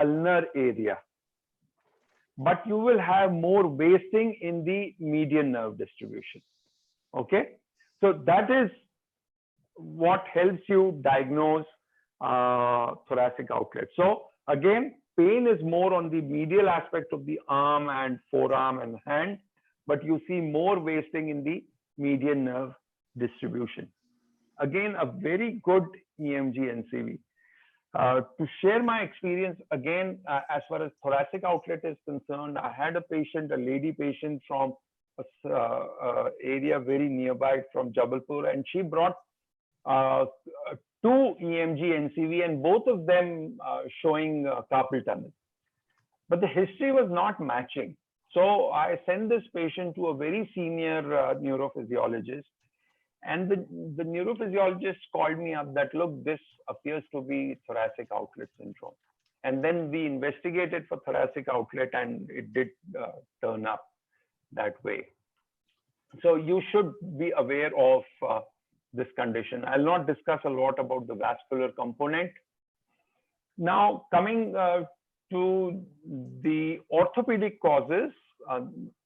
ulnar area, but you will have more wasting in the median nerve distribution. Okay, so that is what helps you diagnose thoracic outlet. So again, pain is more on the medial aspect of the arm and forearm and hand, but you see more wasting in the median nerve distribution. Again, a very good EMG NCV. To share my experience, again, as far as thoracic outlet is concerned, I had a patient, a lady patient from area very nearby from Jabalpur, and she brought 2 EMG NCV, and both of them showing carpal tunnel. But the history was not matching. So I sent this patient to a very senior neurophysiologist, and the neurophysiologist called me up that, look, this appears to be thoracic outlet syndrome. And then we investigated for thoracic outlet, and it did turn up that way. So you should be aware of this condition. I'll not discuss a lot about the vascular component. Now, coming to the orthopedic causes,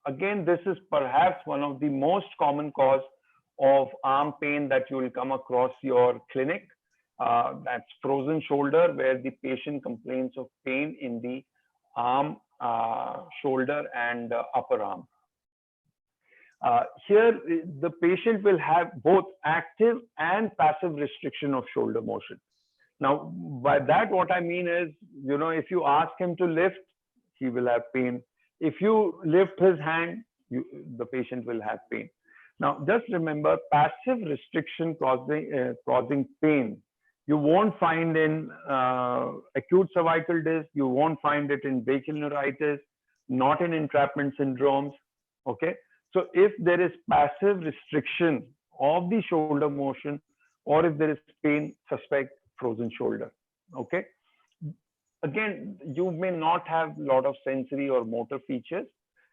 again, this is perhaps one of the most common cause of arm pain that you will come across your clinic. That's frozen shoulder, where the patient complains of pain in the arm, shoulder, and upper arm. Here, the patient will have both active and passive restriction of shoulder motion. Now, by that, what I mean is, you know, if you ask him to lift, he will have pain. If you lift his hand, the patient will have pain. Now, just remember, passive restriction causing pain, you won't find in acute cervical disc, you won't find it in brachial neuritis, not in entrapment syndromes, okay? So if there is passive restriction of the shoulder motion, or if there is pain, suspect frozen shoulder, okay? Again, you may not have a lot of sensory or motor features.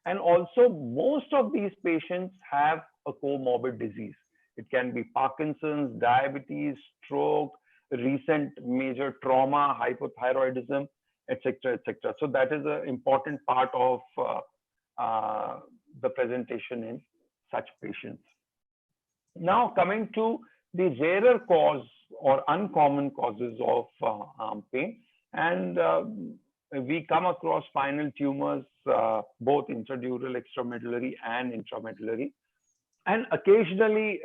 And also, most of these patients have a comorbid disease. It can be Parkinson's, diabetes, stroke, recent major trauma, hypothyroidism, etc., etc. So that is an important part of the presentation in such patients. Now, coming to the rarer cause or uncommon causes of arm pain, and we come across spinal tumors, both intradural, extramedullary, and intramedullary, and occasionally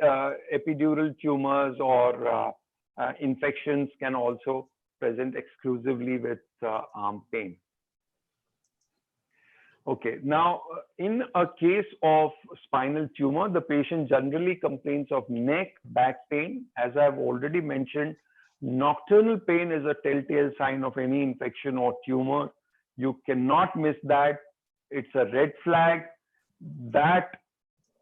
epidural tumors or infections can also present exclusively with arm pain. Okay, now in a case of spinal tumor, the patient generally complains of neck, back pain. As I've already mentioned, nocturnal pain is a telltale sign of any infection or tumor. You cannot miss that. It's a red flag that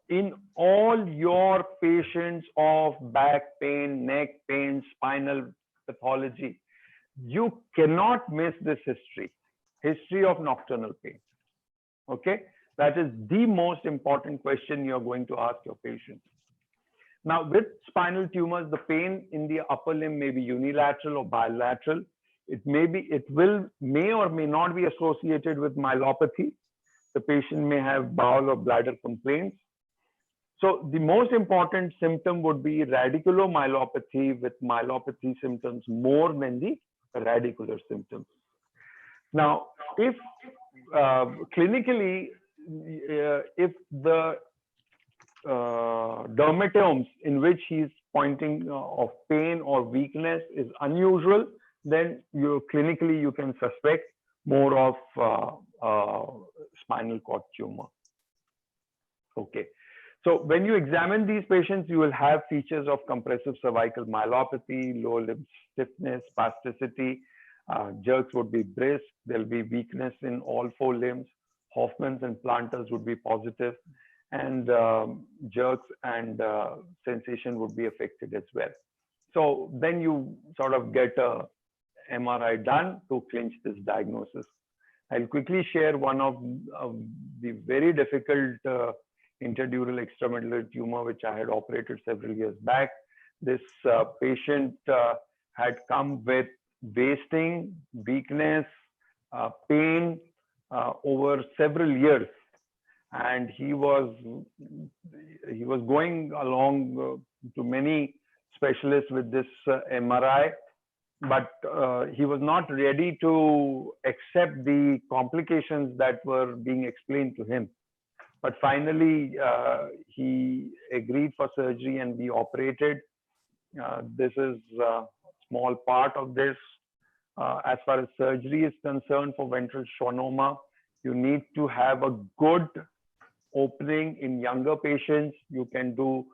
in all your patients of back pain, neck pain, spinal pathology, you cannot miss this history of nocturnal pain. Okay, that is the most important question you're going to ask your patients. Now, with spinal tumors, the pain in the upper limb may be unilateral or bilateral. It may or may not be associated with myelopathy. The patient may have bowel or bladder complaints. So the most important symptom would be radiculomyelopathy, with myelopathy symptoms more than the radicular symptoms. Now, if clinically, if the dermatomes in which he's pointing of pain or weakness is unusual, then clinically you can suspect more of spinal cord tumor. Okay. So when you examine these patients, you will have features of compressive cervical myelopathy, lower limb stiffness, spasticity. Jerks would be brisk. There'll be weakness in all 4 limbs. Hoffman's and planters would be positive, and jerks and sensation would be affected as well. So then you sort of get a MRI done to clinch this diagnosis. I'll quickly share one of the very difficult intradural extramedullary tumor which I had operated several years back. This patient had come with wasting, weakness, pain over several years, and he was going along to many specialists with this MRI, but he was not ready to accept the complications that were being explained to him. But finally, he agreed for surgery and we operated. This is a small part of this. As far as surgery is concerned for ventral schwannoma, you need to have a good opening in younger patients. You can do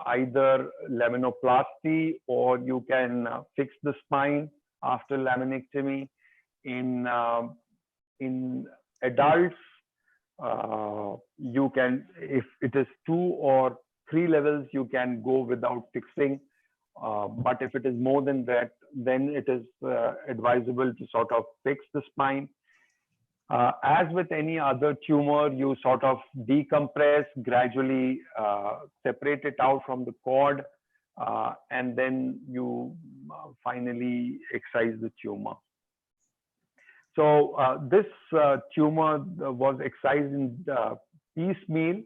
either laminoplasty, or you can fix the spine after laminectomy. In adults, you can, if it is 2 or 3 levels, you can go without fixing. But if it is more than that, then it is advisable to sort of fix the spine. As with any other tumor, you sort of decompress, gradually separate it out from the cord, and then you finally excise the tumor. So this tumor was excised in piecemeal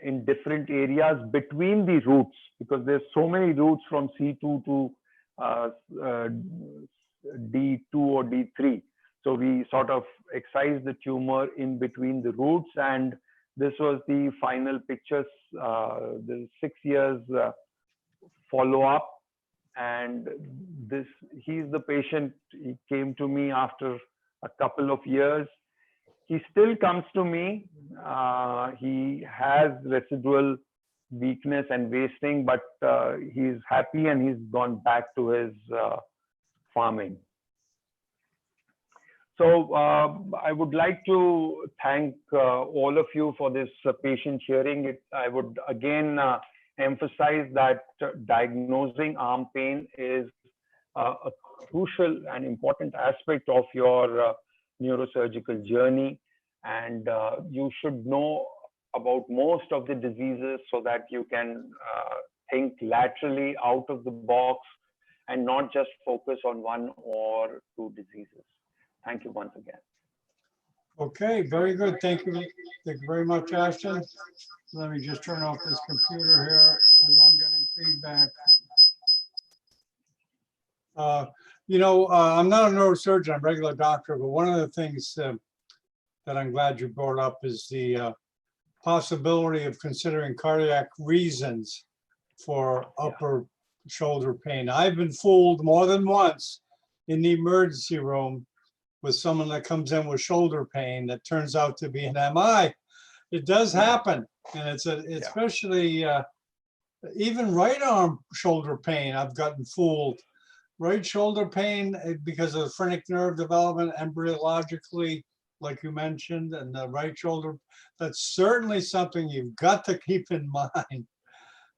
in different areas between the roots, because there's so many roots from C2 to D2 or D3. So we sort of excised the tumor in between the roots, and this was the final pictures, the 6 years follow-up. And he's the patient. He came to me after a couple of years. He still comes to me. He has residual weakness and wasting, but he's happy and he's gone back to his farming. So I would like to thank all of you for this patient hearing. I would again emphasize that diagnosing arm pain is a crucial and important aspect of your neurosurgical journey, and you should know about most of the diseases so that you can think laterally out of the box and not just focus on 1 or 2 diseases. Thank you once again. Okay, very good. Thank you. Thank you very much, Ashton. Let me just turn off this computer here because I'm getting feedback. You know, I'm not a neurosurgeon, I'm a regular doctor, but one of the things that I'm glad you brought up is the possibility of considering cardiac reasons for upper shoulder pain. I've been fooled more than once in the emergency room with someone that comes in with shoulder pain that turns out to be an MI. It does happen, and it's especially even right arm shoulder pain. I've gotten fooled. Right shoulder pain because of phrenic nerve development embryologically, like you mentioned, and the right shoulder. That's certainly something you've got to keep in mind.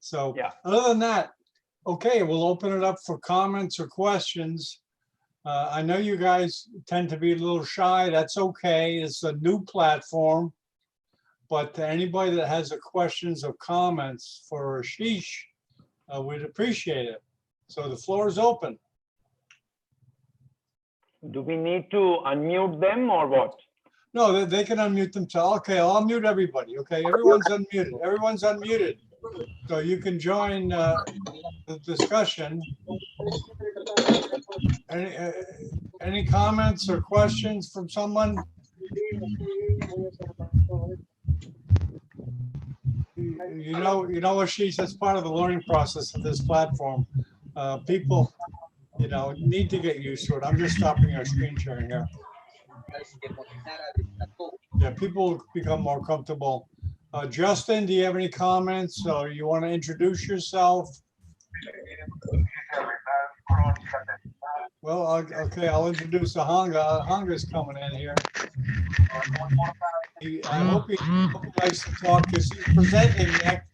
So other than that, okay, we'll open it up for comments or questions. I know you guys tend to be a little shy. That's okay. It's a new platform. But to anybody that has questions or comments for Ashish, we'd appreciate it. So the floor is open. Do we need to unmute them or what? No, they can unmute themselves. Okay, I'll unmute everybody. Okay, everyone's unmuted. Everyone's unmuted. So you can join the discussion. Any comments or questions from someone? You know, Ashish, that's part of the learning process of this platform. People, you know, need to get used to it. I'm just stopping our screen sharing here. Yeah, people become more comfortable. Justin, do you have any comments, or you want to introduce yourself? Well, okay, I'll introduce Ahanga. Ahanga's coming in here. I hope he likes to talk because he's presenting next.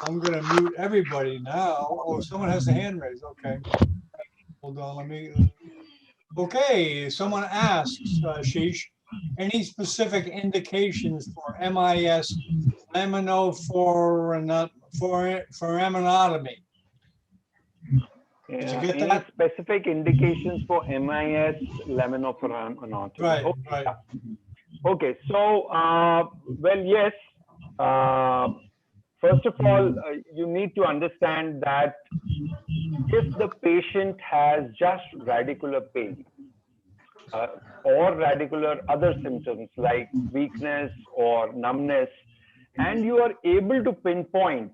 I'm going to mute everybody now. Oh, someone has a hand raised. Okay. Hold on, let me. Okay, someone asks, Ashish, any specific indications for MIS laminoforminotomy? Did you get any that? specific indications for MIS laminoforamen anatomy? Right, Okay, right. okay. So, well, yes. First of all, you need to understand that if the patient has just radicular pain or radicular other symptoms like weakness or numbness, and you are able to pinpoint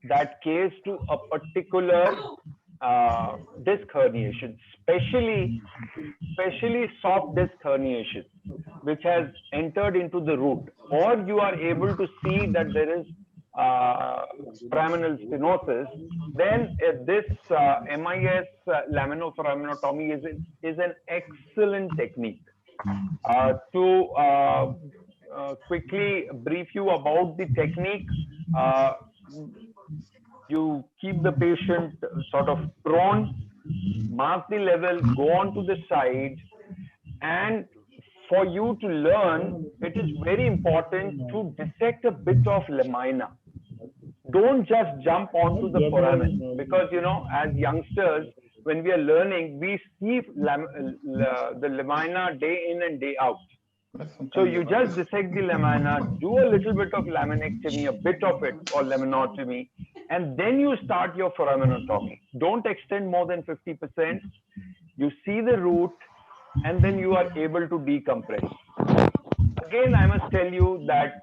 that case to a particular disc herniation, especially soft disc herniation, which has entered into the root, or you are able to see that there is foraminal stenosis, then this MIS laminoforaminotomy is an excellent technique. To quickly brief you about the technique, you keep the patient sort of prone, mark the level, go on to the side, and for you to learn, it is very important to dissect a bit of lamina. Don't just jump onto the foramen, because as youngsters, when we are learning, we see the lamina day in and day out. So you just dissect the lamina, do a little bit of laminectomy, a bit of it, or laminotomy, and then you start your foraminotomy. Don't extend more than 50%. You see the root, and then you are able to decompress. Again, I must tell you that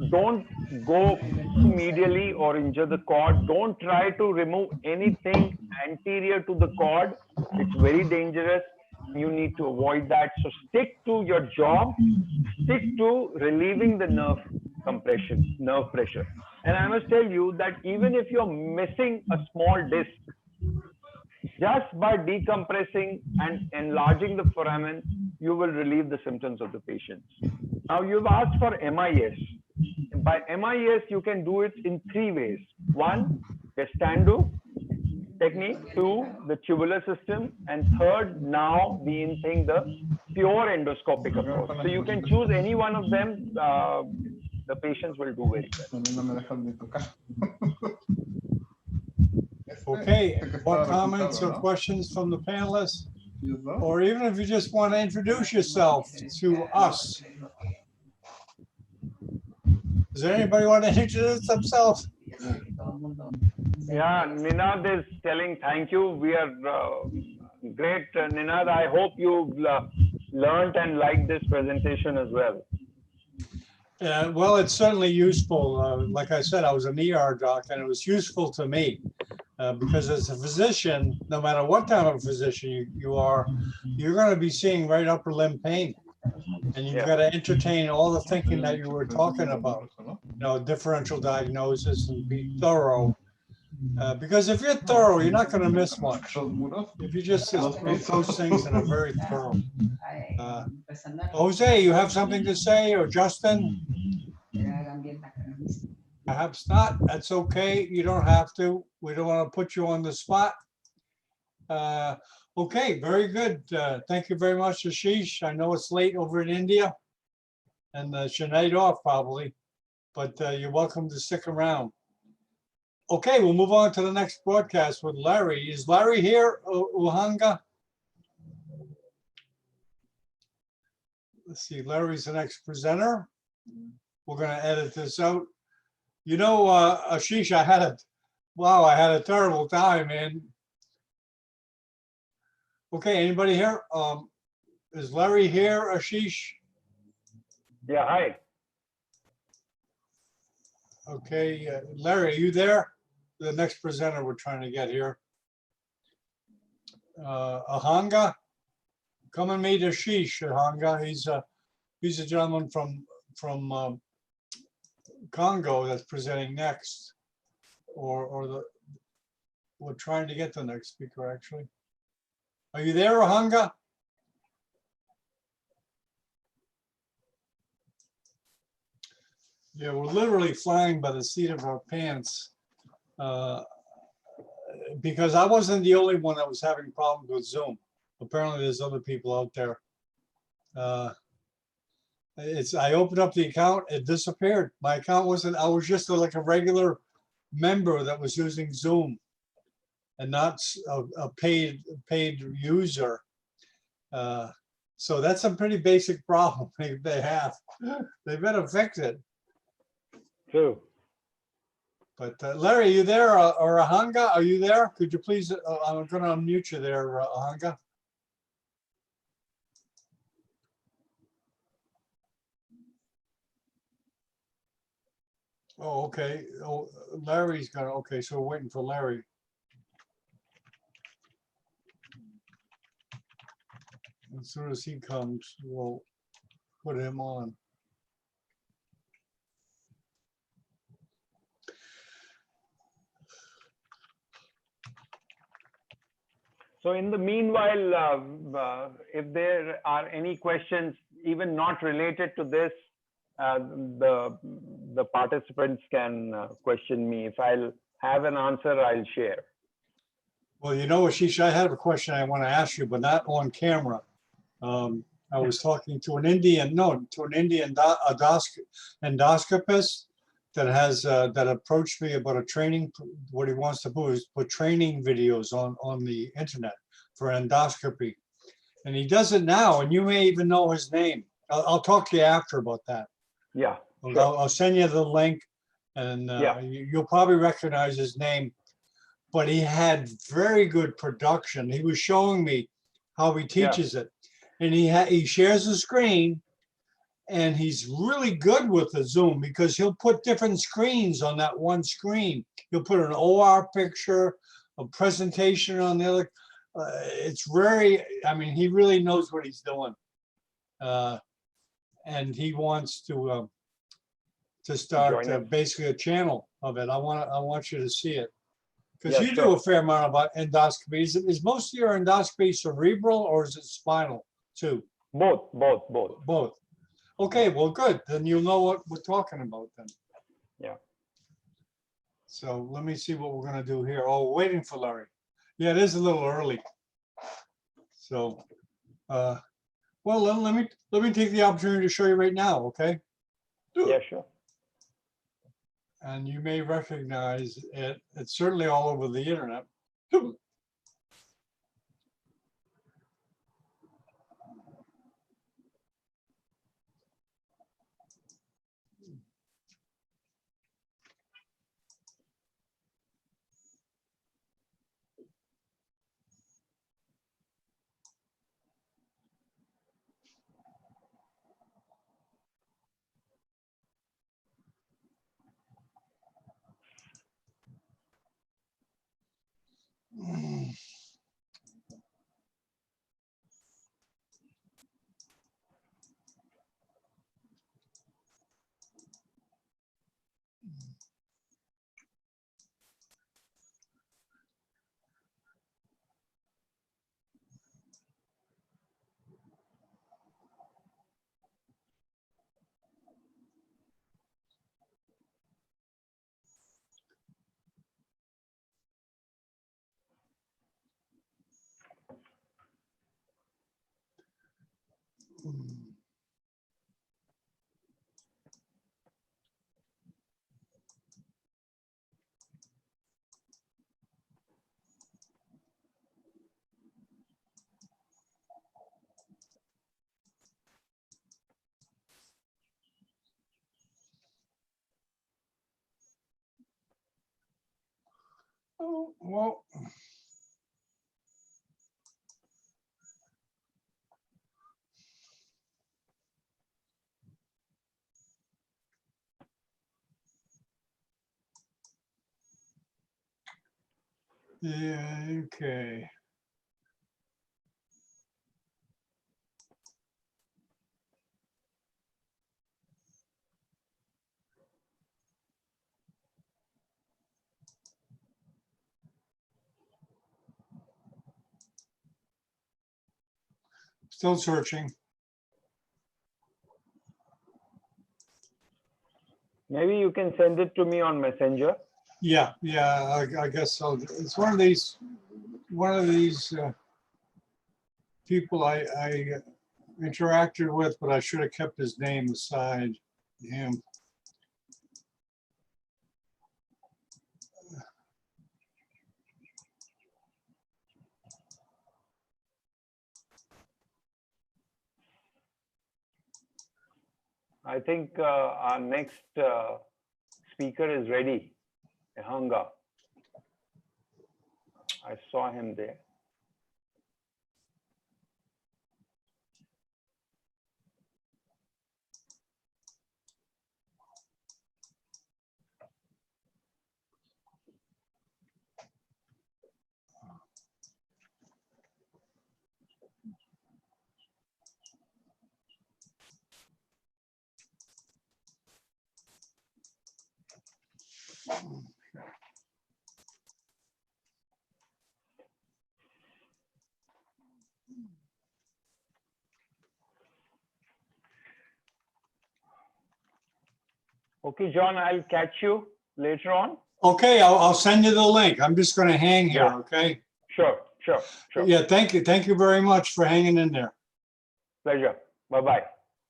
don't go medially or injure the cord. Don't try to remove anything anterior to the cord. It's very dangerous. You need to avoid that. So stick to your job, stick to relieving the nerve compression, nerve pressure. And I must tell you that even if you're missing a small disc, just by decompressing and enlarging the foramen, you will relieve the symptoms of the patient. Now, you've asked for MIS. By MIS, you can do it in 3 ways. 1, Gestando technique. 2, the tubular system. And 3rd, now the in thing, the pure endoscopic approach. So you can choose any one of them. The patients will do very well. Okay, more comments or questions from the panelists? Or even if you just want to introduce yourself to us. Does anybody want to introduce themselves? Yeah, Ninad is telling thank you. We are great, Ninad. I hope you've learned and liked this presentation as well. Well, it's certainly useful. Like I said, I was an ER doc, and it was useful to me because as a physician, no matter what kind of physician you are, you're going to be seeing right upper limb pain. And you've got to entertain all the thinking that you were talking about, differential diagnosis and be thorough. Because if you're thorough, you're not going to miss much. If you just make those things and are very thorough. Jose, you have something to say, or Justin? Perhaps not. That's okay. You don't have to. We don't want to put you on the spot. Okay, very good. Thank you very much, Ashish. I know it's late over in India and it's your night off probably, but you're welcome to stick around. Okay, we'll move on to the next broadcast with Larry. Is Larry here, Uhanga? Let's see, Larry's the next presenter. We're going to edit this out. Ashish, I had a terrible time, man. Okay, anybody here? Is Larry here, Ashish? Yeah, hi. Okay, Larry, are you there? The next presenter we're trying to get here. Ahanga, come and meet Ashish. Ahanga, he's a gentleman from Congo that's presenting next, we're trying to get the next speaker actually. Are you there, Ahanga? Yeah, we're literally flying by the seat of our pants because I wasn't the only one that was having problems with Zoom. Apparently there's other people out there. I opened up the account, it disappeared. My account wasn't, I was just like a regular member that was using Zoom. and not a paid user. So that's a pretty basic problem they have. They better fix it. True. But Larry, you there, or Ahanga, are you there? Could you please, I'm going to unmute you there, Ahanga. Oh, okay. Oh, Larry's got, okay, so we're waiting for Larry. As soon as he comes, we'll put him on. So in the meanwhile, if there are any questions, even not related to this, the participants can question me. If I'll have an answer, I'll share. Well, you know, Ashish, I have a question I want to ask you, but not on camera. I was talking to an Indian endoscopist that has that approached me about a training. What he wants to do is put training videos on the internet for endoscopy, and he does it now. And you may even know his name. I'll talk to you after about that. Yeah, I'll, sure. I'll send you the link, and you'll probably recognize his name. But he had very good production. He was showing me how he teaches it, and he shares the screen. And he's really good with the Zoom because he'll put different screens on that one screen. He'll put an OR picture, a presentation on the other. It's very, I mean, he really knows what he's doing. And he wants to start basically a channel of it. I want you to see it. Because you do a fair amount about endoscopy. Is most of your endoscopy cerebral or is it spinal too? Both. Okay, well, good. Then you'll know what we're talking about then. Yeah. So let me see what we're going to do here. Oh, waiting for Larry. Yeah, it is a little early. So, well, let me take the opportunity to show you right now. Okay. Yeah, sure. And you may recognize it. It's certainly all over the internet. Oh, well. Yeah, okay. Still searching. Maybe you can send it to me on Messenger. Yeah, I guess so. It's one of these people I interacted with, but I should have kept his name aside. Him. I think our next speaker is ready. Ehanga. I saw him there. Okay, John, I'll catch you later on. Okay, I'll send you the link. I'm just going to hang here, Yeah. okay? Sure. Yeah, thank you. Thank you very much for hanging in there. Pleasure. Bye-bye.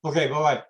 Okay, bye-bye.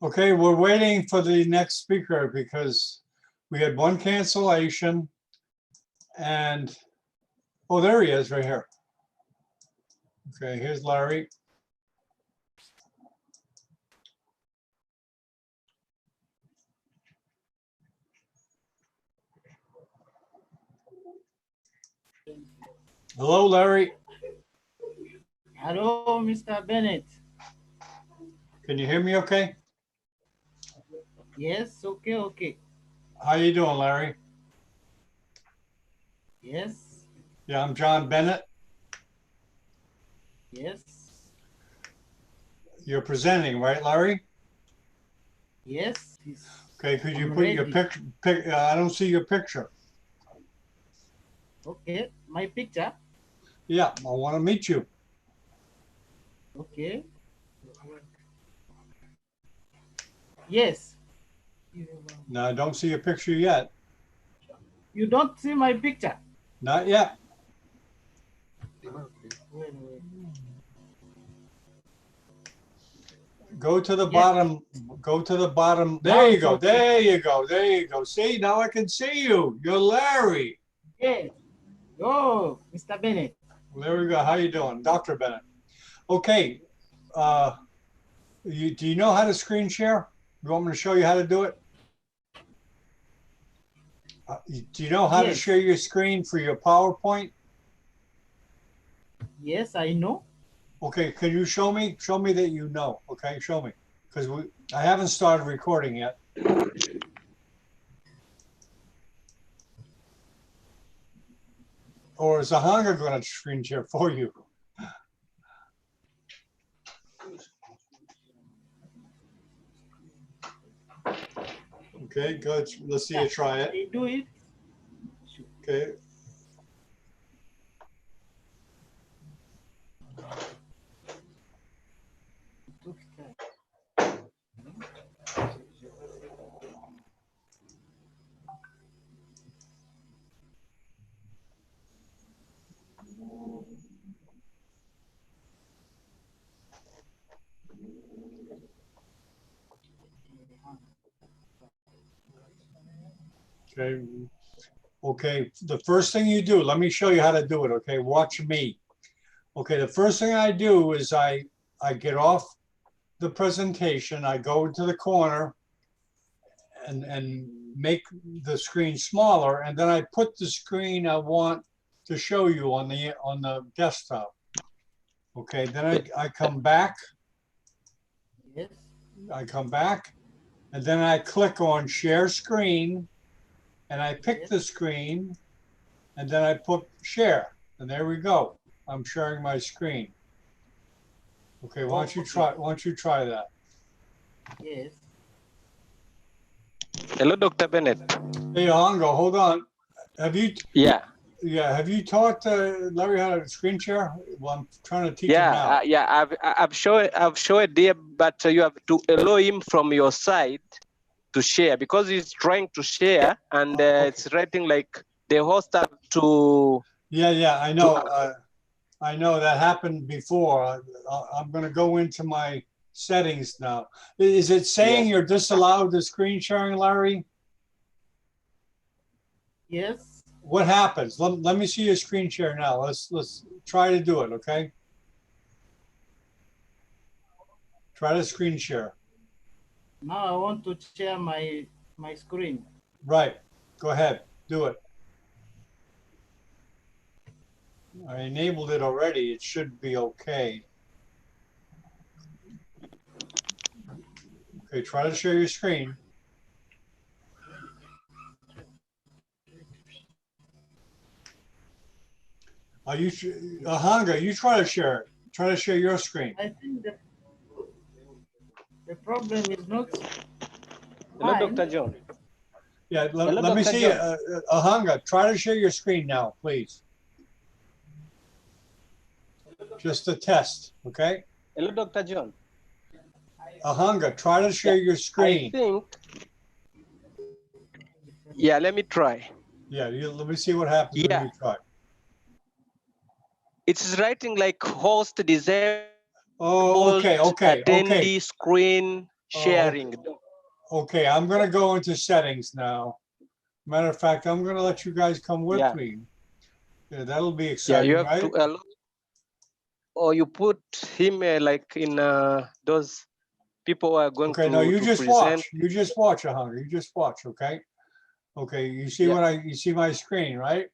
Okay, we're waiting for the next speaker because we had one cancellation and, oh, there he is right here. Okay, here's Larry. Hello, Larry. Hello, Mr. Bennett. Can you hear me okay? Yes, okay. How you doing, Larry? Yes, Yeah, I'm John Bennett. yes, You're presenting, right, Larry? yes. Okay, could you I'm put your ready. picture? I don't see your picture. Okay, my picture. Yeah, I want to meet you. Okay. Yes. No, I don't see your picture yet. You don't see my picture? Not yet. Wait. Go to the Yes. bottom. Go to the bottom. Now There you it's go. okay. There you go. There you go. See, now I can see you. You're Larry. Yes. Oh, Mr. Bennett. There we go. How you doing, Dr. Bennett? Okay. Do you know how to screen share? You want me to show you how to do it? Do you know how to Yes. share your screen for your PowerPoint? Yes, I know. Okay, can you show me? Show me that you know. Okay, show me. Because I haven't started recording yet. Or is Ahanga going to screen share for you? Okay, good. Let's see you try it. I do it. Okay. Okay. Okay, the first thing you do, let me show you how to do it, okay? Watch me. Okay, the first thing I do is I get off the presentation, I go into the corner and make the screen smaller, and then I put the screen I want to show you on the desktop. Okay, then I come back. Yes. I come back, and then I click on share screen, and I pick the screen, and then I put share, and there we go. I'm sharing my screen. Okay, why don't you try that? Yes. Hello, Dr. Bennett. Hey, Hongo, hold on. Have you have you taught Larry how to screen share? Well, I'm trying to teach him now. I've showed there, but you have to allow him from your side to share because he's trying to share, and Okay. it's writing like the host have to. Yeah, I know. I know that happened before. I'm going to go into my settings now. Is it saying you're disallowed the screen sharing, Larry? Yes. What happens? Let me see your screen share now. Let's try to do it, okay? Try to screen share. Now I want to share my screen. Right. Go ahead. Do it. I enabled it already. It should be okay. Okay, try to share your screen. Are you, Hanga, you try to share it. Try to share your screen. I think the problem is not. Hello, Fine. Dr. John. Yeah, Hello, let me Dr. see. John. Hanga, try to share your screen now, please. Just a test, okay? Hello, Dr. John. Ahanga, try to share your I screen. think. Yeah, let me try. Yeah, let me see what happens when you try. It's writing like host disabled. Oh, okay. Attendee screen sharing. Okay, I'm gonna go into settings now. Matter of fact, I'm gonna let you guys come with me. Yeah, that'll be exciting, you have right? to allow, or you put him like in those people who are going Okay, to, no, you to just present. watch. You just watch, Ahanga. You just watch, okay? Okay, you see you see my screen, right?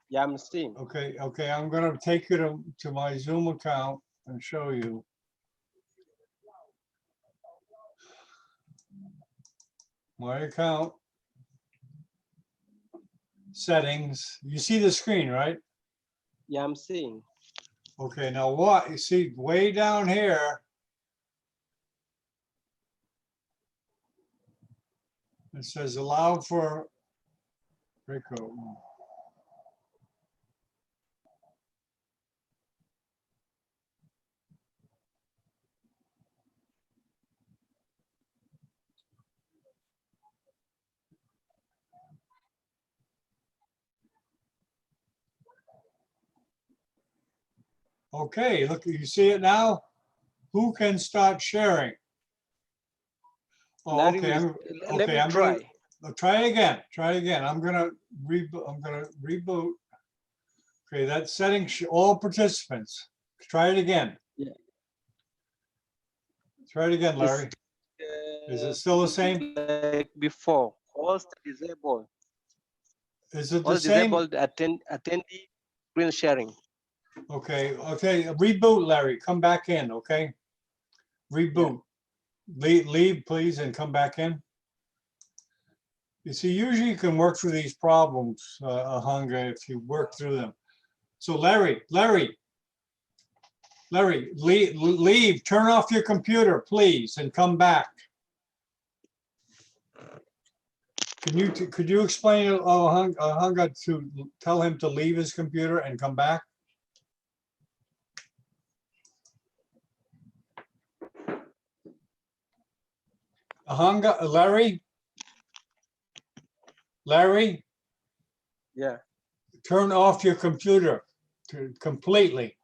Yeah, I'm seeing. Okay, I'm gonna take you to my Zoom account and show you. My account. Settings. You see the screen, right? Yeah, I'm seeing. Okay, now what? You see way down here. It says allow for Rico. Okay, look, you see it now? Who can start sharing? Oh, okay. Let me try. Try it again. Try it again. I'm gonna reboot. Okay, that's setting all participants. Try it again. Yeah. Try it again, Larry. Is it still the same? Like before, host disabled. Is it the Host same? disabled attendee screen sharing. Okay, reboot, Larry. Come back in, okay? Reboot. Leave, please, and come back in. You see, usually you can work through these problems, Ahanga, if you work through them. So Larry, leave, turn off your computer, please, and come back. Could you explain Hunga to tell him to leave his computer and come back? Hunga, Larry, Yeah. turn off your computer completely.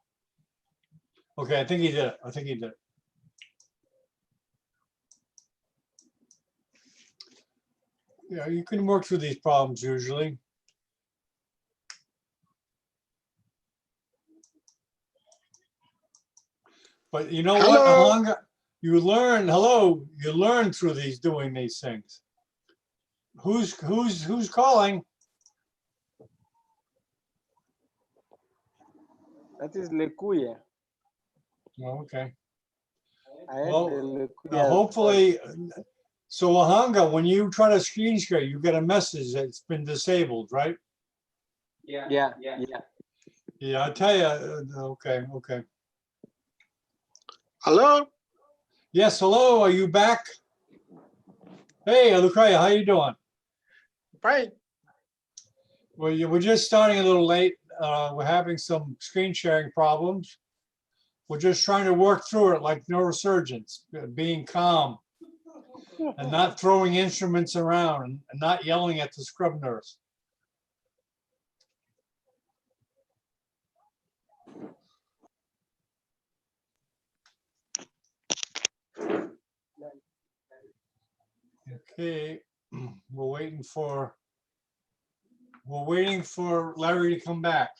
Okay, I think he did it. I think he did it. Yeah, you can work through these problems usually. But you know what, Hello. Hunga, you learn through doing these things. Who's calling? That is Lekuya. Oh, okay. I had Well, the Now, Lekuya. hopefully, so Ahanga, when you try to screen share, you get a message that's been disabled, right? Yeah. Yeah, I tell you, okay. Hello. Yes, hello, are you back? Hey, Lukaya, how you doing? Fine. Well, we're just starting a little late. We're having some screen sharing problems. We're just trying to work through it like neurosurgeons, being calm and not throwing instruments around and not yelling at the scrub nurse. Okay, we're waiting for Larry to come back.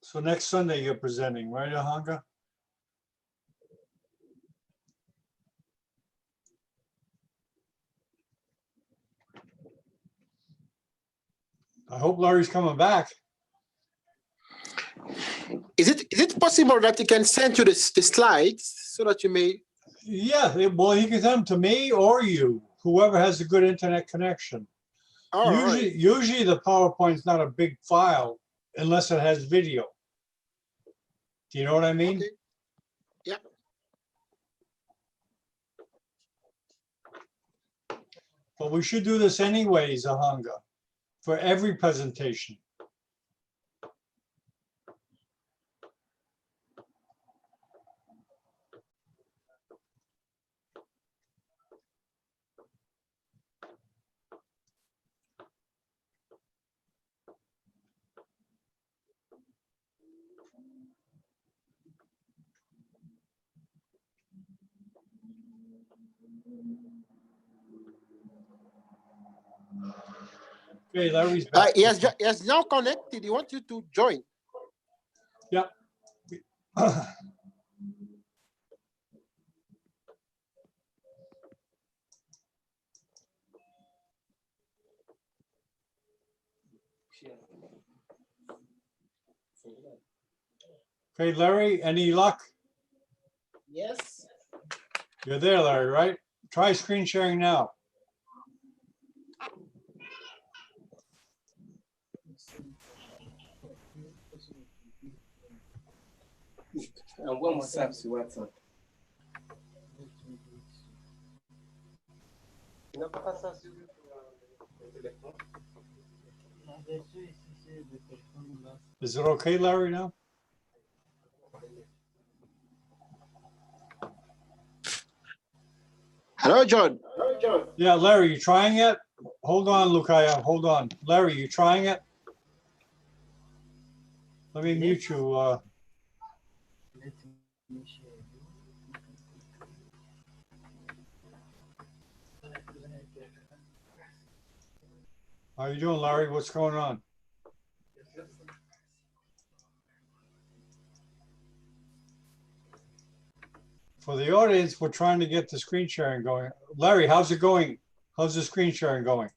So next Sunday you're presenting, right, Ahanga? I hope Larry's coming back. Is it possible that you can send you the slides so that you may? Yeah, well, he can send them to me or you, whoever has a good internet connection. All right. Usually the PowerPoint's not a big file unless it has video. Do you know what I mean? Okay. Yeah. But we should do this anyways, Ahanga, for every presentation. Okay, Larry's back. He has now connected. He wants you to join. Yep. Okay, Larry, any luck? Yes. You're there, Larry, right? Try screen sharing now. Is it okay, Larry, now? Hello, John. Yeah, Larry, you trying it? Hold on, Lukaya, hold on. Larry, you trying it? Let me mute you. Let me share How you doing, Larry? What's going on? For the audience, we're trying to get the screen sharing going. Larry, how's it going? How's the screen sharing going?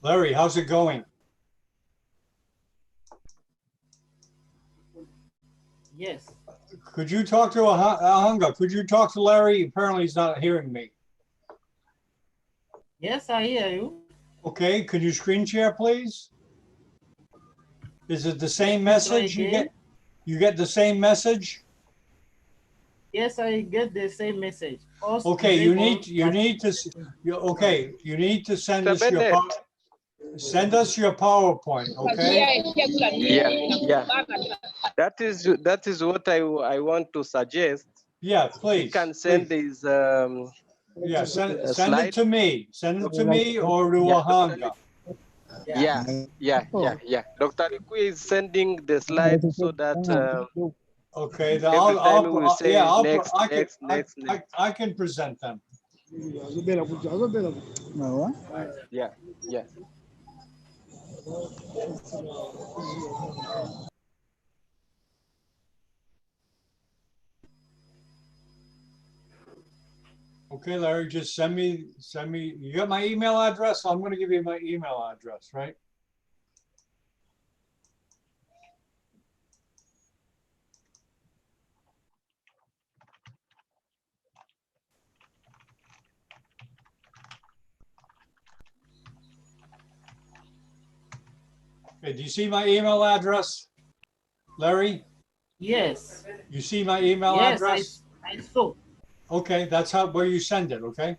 Larry, how's it going? Yes. Could you talk to Ahanga? Could you talk to Larry? Apparently he's not hearing me. Yes, I hear you. Okay, could you screen share, please? Is it the same Try message you again. get? You get the same message? Yes, I get the same message. Also Okay, you need disabled, to you need to send Mr. us your Bennett. send us your PowerPoint, okay? Yeah. That is what I want to suggest. Yeah, He please. can send please. his Yeah, send it slide. to me. Send it to me or to Yeah, Ahanga. Yeah. Dr. Likui is sending the slide so that Okay, then every time we will say next. I can present them. Yeah. Okay, Larry, just send me, you got my email address? I'm gonna give you my email address, right? Okay, do you see my email address, Larry? yes. You see my email Yes, address? I saw. Okay, that's where you send it, okay?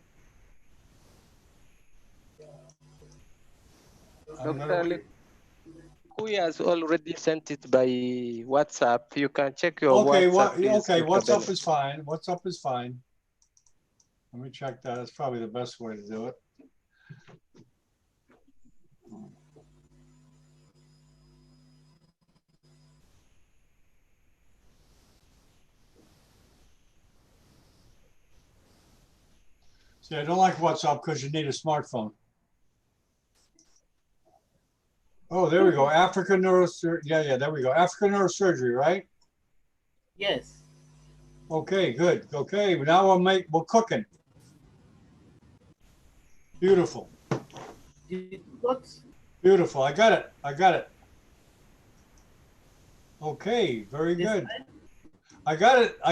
Dr. Likui has already sent it by WhatsApp. You can check your Okay, WhatsApp. Please, okay, Dr. WhatsApp Bennett. is fine. WhatsApp is fine. Let me check that. That's probably the best way to do it. See, I don't like WhatsApp because you need a smartphone. Oh, there we go. African neurosurgery. Yeah, there we go. African neurosurgery, right? Yes. Okay, good. Okay, now we're cooking. Beautiful. You got Beautiful. I got it. Okay, very this good. slide? I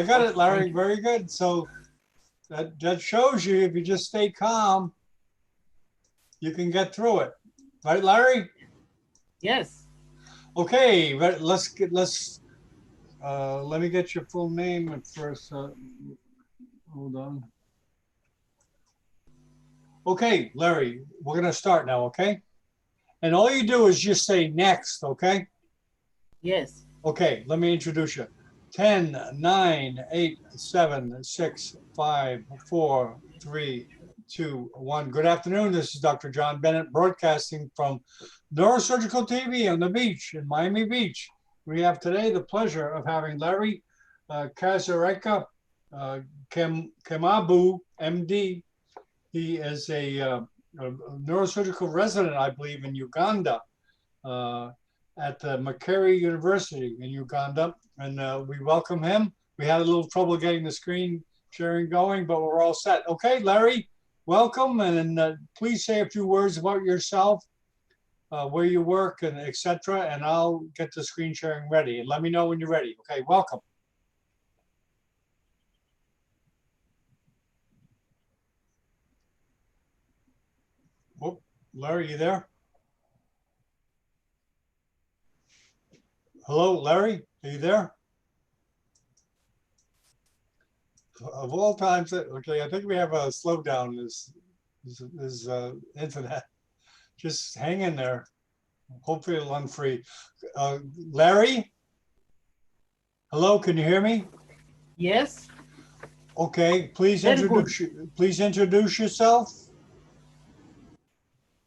got it, Larry. Thank you. Very good. So that shows you if you just stay calm, you can get through it. Right, Larry? Yes. Okay, but let me get your full name at first. Hold on. Okay, Larry, we're gonna start now, okay? And all you do is just say next, okay? Yes. Okay, let me introduce you. 10, 9, 8, 7, 6, 5, 4, 3, 2, 1. Good afternoon. This is Dr. John Bennett broadcasting from Neurosurgical TV on the beach in Miami Beach. We have today the pleasure of having Larry Kazareka Kemabu, MD. He is a neurosurgical resident, I believe, in Uganda. At the Makerere University in Uganda, and we welcome him. We had a little trouble getting the screen sharing going, but we're all set. Okay, Larry, welcome, and please say a few words about yourself, where you work, and etc. And I'll get the screen sharing ready. And let me know when you're ready. Okay, welcome. Oh, Larry, you there? Hello, Larry, are you there? Of all times, okay, I think we have a slowdown this internet. Just hang in there. Hopefully it'll unfree. Larry? Hello, can you hear me? Yes. Okay, please Very introduce yourself.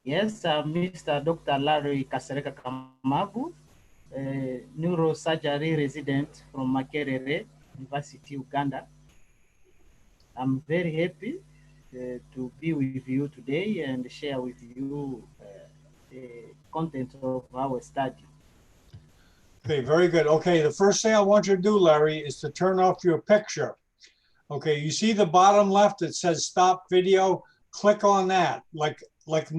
Yes, Mr. Dr. Larry Kasereka Kamabu, a neurosurgery resident from Makerere University, Uganda. I'm very happy to be with you today and share with you the content of our study. Okay, very good. Okay, the first thing I want you to do, Larry, is to turn off your picture. Okay, you see the bottom left, it says stop video. Click on that, like like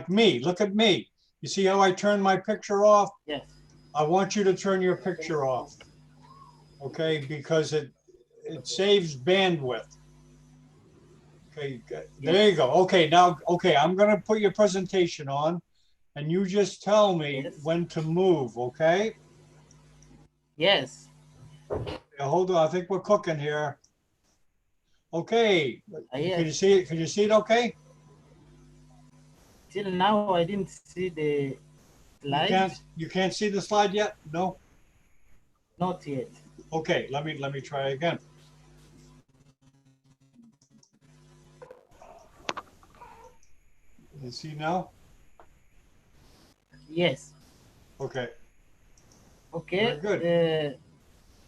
me. Look at me. You see how I turn my picture off? Yes. I want you to turn your picture off, okay? Because it saves bandwidth. Okay, there you go. Okay, now, okay, I'm gonna put your presentation on, and you just tell me Yes. when to move, okay? Yes. Yeah, hold on, I think we're cooking here. Okay, can you Yes. see it? Can you see it okay? Till now, I didn't see the slide. You can't see the slide yet? No? Not yet. Okay, let me try again. You see now? Yes. Okay, Okay. very good.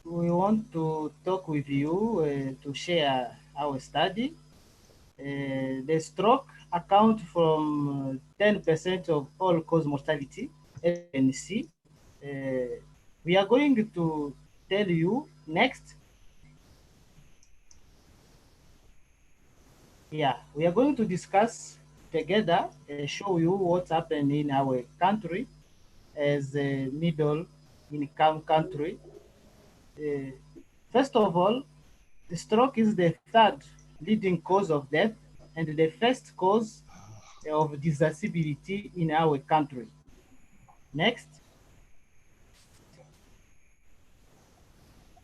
We want to talk with you to share our study. The stroke account from 10% of all cause mortality, as you can see. We are going to tell you next. Yeah, we are going to discuss together, show you what's happened in our country as a middle income country. First of all, the stroke is the third leading cause of death and the first cause of disability in our country. Next.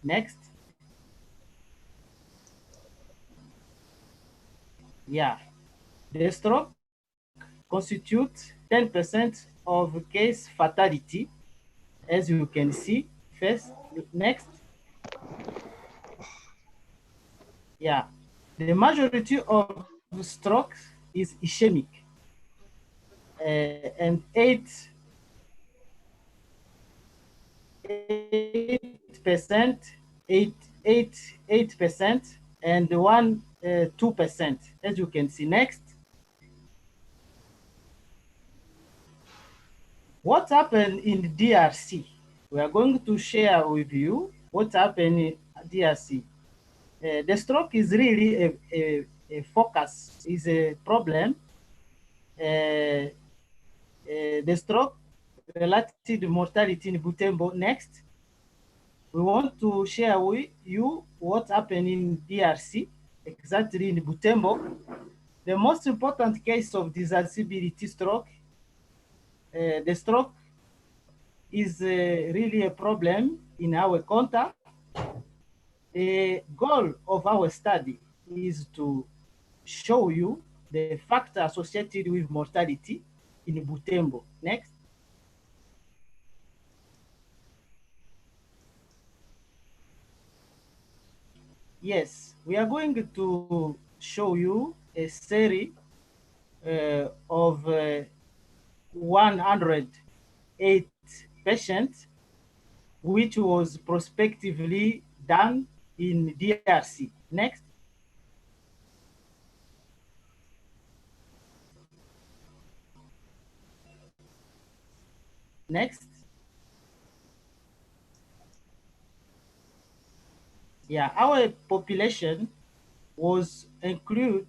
Next. Yeah. The stroke constitutes 10% of case fatality, as you can see. First, next. Yeah. The majority of strokes is ischemic, and 8%, 8%, and 2%, as you can see. Next. What happened in DRC? We are going to share with you what happened in DRC. The stroke is really a focus, is a problem. The stroke related mortality in Butembo. Next, we want to share with you what happened in DRC, exactly in Butembo. The most important case of disability stroke. The stroke is really a problem in our country. The goal of our study is to show you the factor associated with mortality in Butembo. Next. Yes, we are going to show you a series of 108 patients, which was prospectively done in DRC. Next. Next. Yeah, our population was include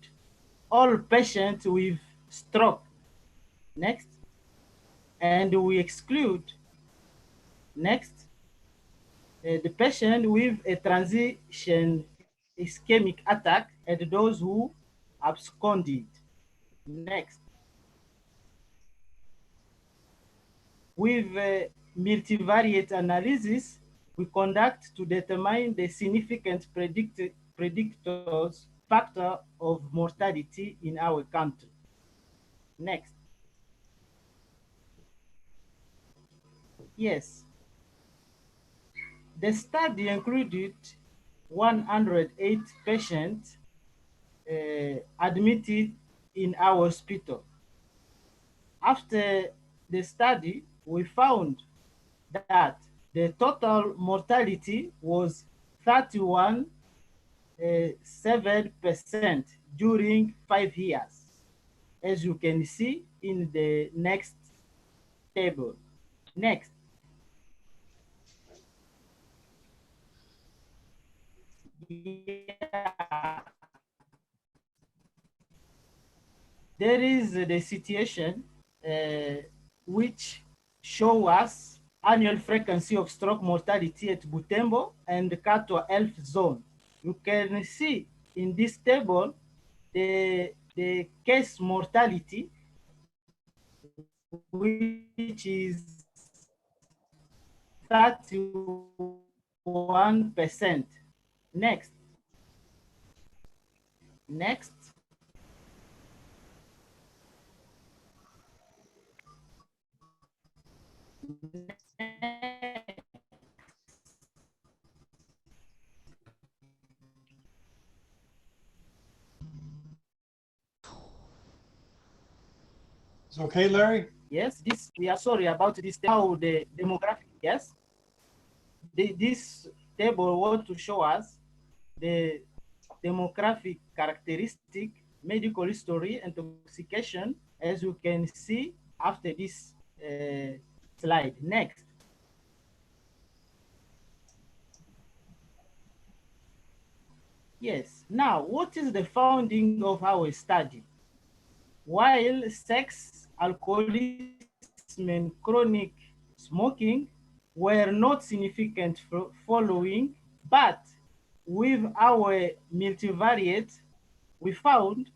all patients with stroke. Next. And we exclude, next, the patient with a transition ischemic attack and those who absconded. Next. With multivariate analysis, we conduct to determine the significant predictors factor of mortality in our country. Next. Yes. The study included 108 patients admitted in our hospital. After the study, we found that the total mortality was 31.7% during 5 years, as you can see in the next table. Next. Yeah. there is the situation which show us annual frequency of stroke mortality at Butembo and Katwa health zone. You can see in this table the case mortality, which is 31%. Next. Next. It's okay, Larry? Yes, this, we are sorry about this. Now the demographic, yes. This table want to show us the demographic characteristic, medical history, intoxication, as you can see after this slide. Next. Yes, now what is the founding of our study? While sex, alcoholism, and chronic smoking were not significant following, but with our multivariate, we found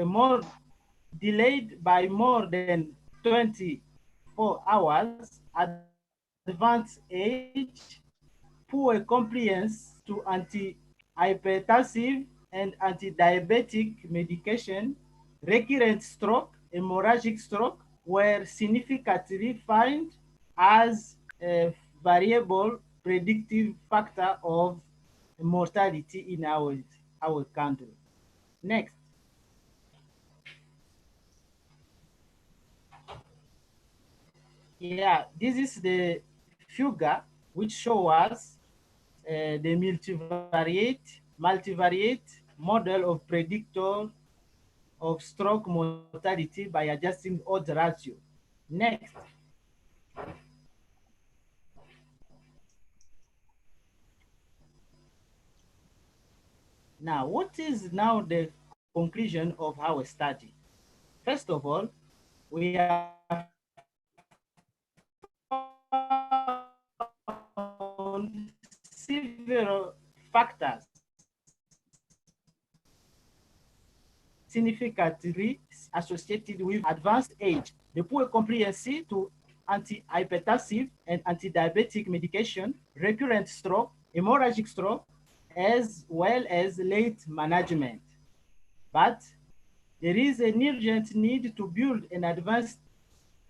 more delayed by more than 24 hours, advanced age, poor compliance to anti-hypertensive and anti-diabetic medication, recurrent stroke, hemorrhagic stroke were significantly found as a variable predictive factor of mortality in our country. Next. Yeah, this is the figure which shows us the multivariate model of predictor of stroke mortality by adjusting odds ratio. Next. Now, what is now the conclusion of our study? First of all, we have found several factors significantly associated with advanced age, the poor compliance to anti-hypertensive and anti-diabetic medication, recurrent stroke, hemorrhagic stroke, as well as late management. But there is an urgent need to build an advanced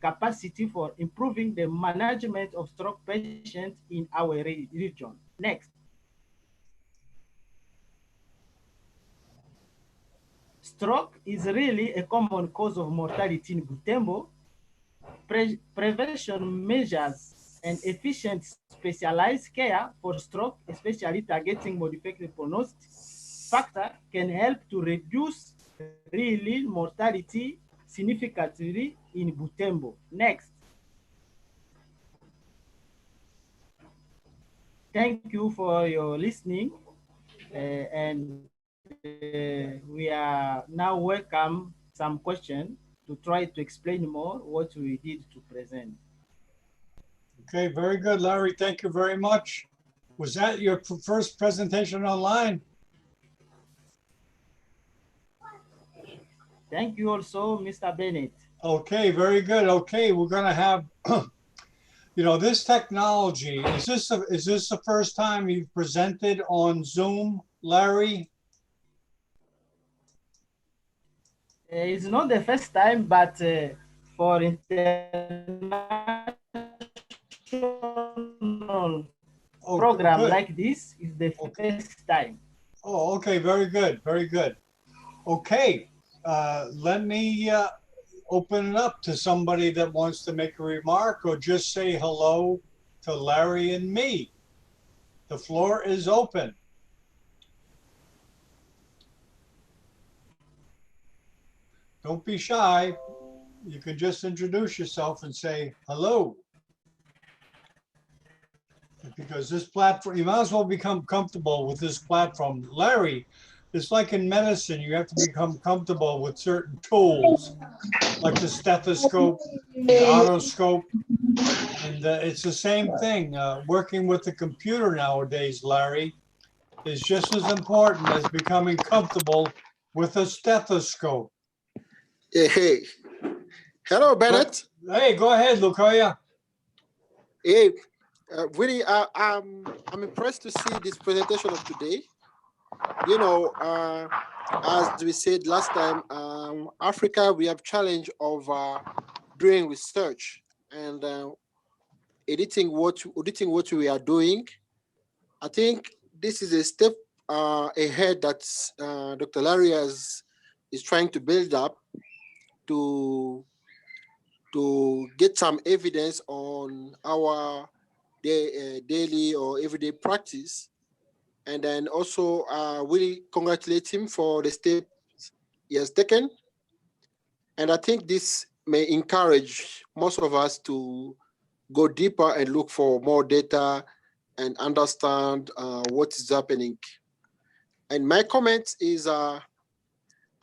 capacity for improving the management of stroke patients in our region. Next. Stroke is really a common cause of mortality in Butembo. Prevention measures and efficient specialized care for stroke, especially targeting modified prognosis factor, can help to reduce really mortality significantly in Butembo. Next. Thank you for your listening, and we are now welcome some questions to try to explain more what we did to present. Okay, very good, Larry. Thank you very much. Was that your first presentation online? Thank you also, Mr. Bennett. Okay, very good. Okay, we're going to have, you know, this technology. Is this the first time you've presented on Zoom, Larry? It's not the first time, but for international program good. like this is the first time. Oh, okay, very good, very good. Okay, let me open it up to somebody that wants to make a remark or just say hello to Larry and me. The floor is open. Don't be shy. You can just introduce yourself and say hello. Because this platform, you might as well become comfortable with this platform. Larry, it's like in medicine, you have to become comfortable with certain tools, like the stethoscope, the otoscope, and it's the same thing. Working with the computer nowadays, Larry, is just as important as becoming comfortable with a stethoscope. Hey, hello, Bennett. Hey, go ahead, Lukoya. Hey, really, I'm impressed to see this presentation of today. You know, as we said last time, Africa, we have challenge of doing research and editing what we are doing. I think this is a step ahead that Dr. Larry is trying to build up to get some evidence on our daily or everyday practice. And then also we congratulate him for the step he has taken. And I think this may encourage most of us to go deeper and look for more data and understand what is happening. And my comment is, I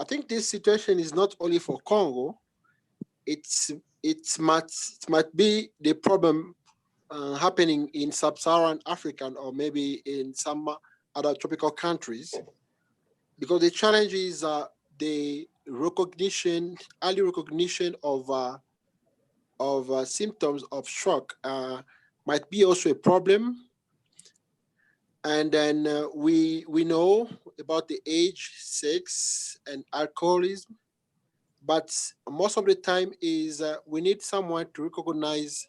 think this situation is not only for Congo. It might be the problem happening in sub-Saharan Africa or maybe in some other tropical countries, because the challenge is the early recognition of symptoms of stroke might be also a problem. And then we know about the age, sex, and alcoholism, but most of the time is we need someone to recognize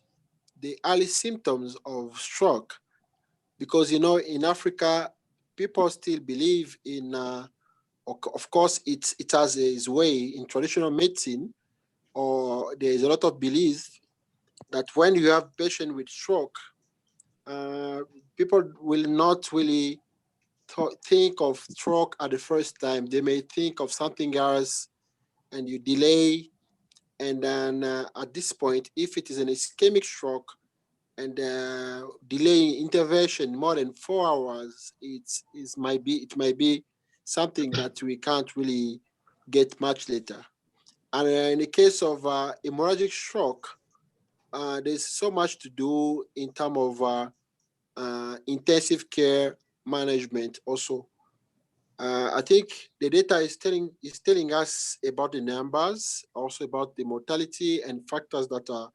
the early symptoms of stroke, because you know in Africa people still believe in. Of course, it has its way in traditional medicine, or there is a lot of belief that when you have patient with stroke, people will not really think of stroke at the first time. They may think of something else, and you delay. And then at this point, if it is an ischemic stroke and delaying intervention more than 4 hours, it might be something that we can't really get much later. And in the case of hemorrhagic stroke, there's so much to do in terms of intensive care management also. I think the data is telling us about the numbers, also about the mortality and factors that are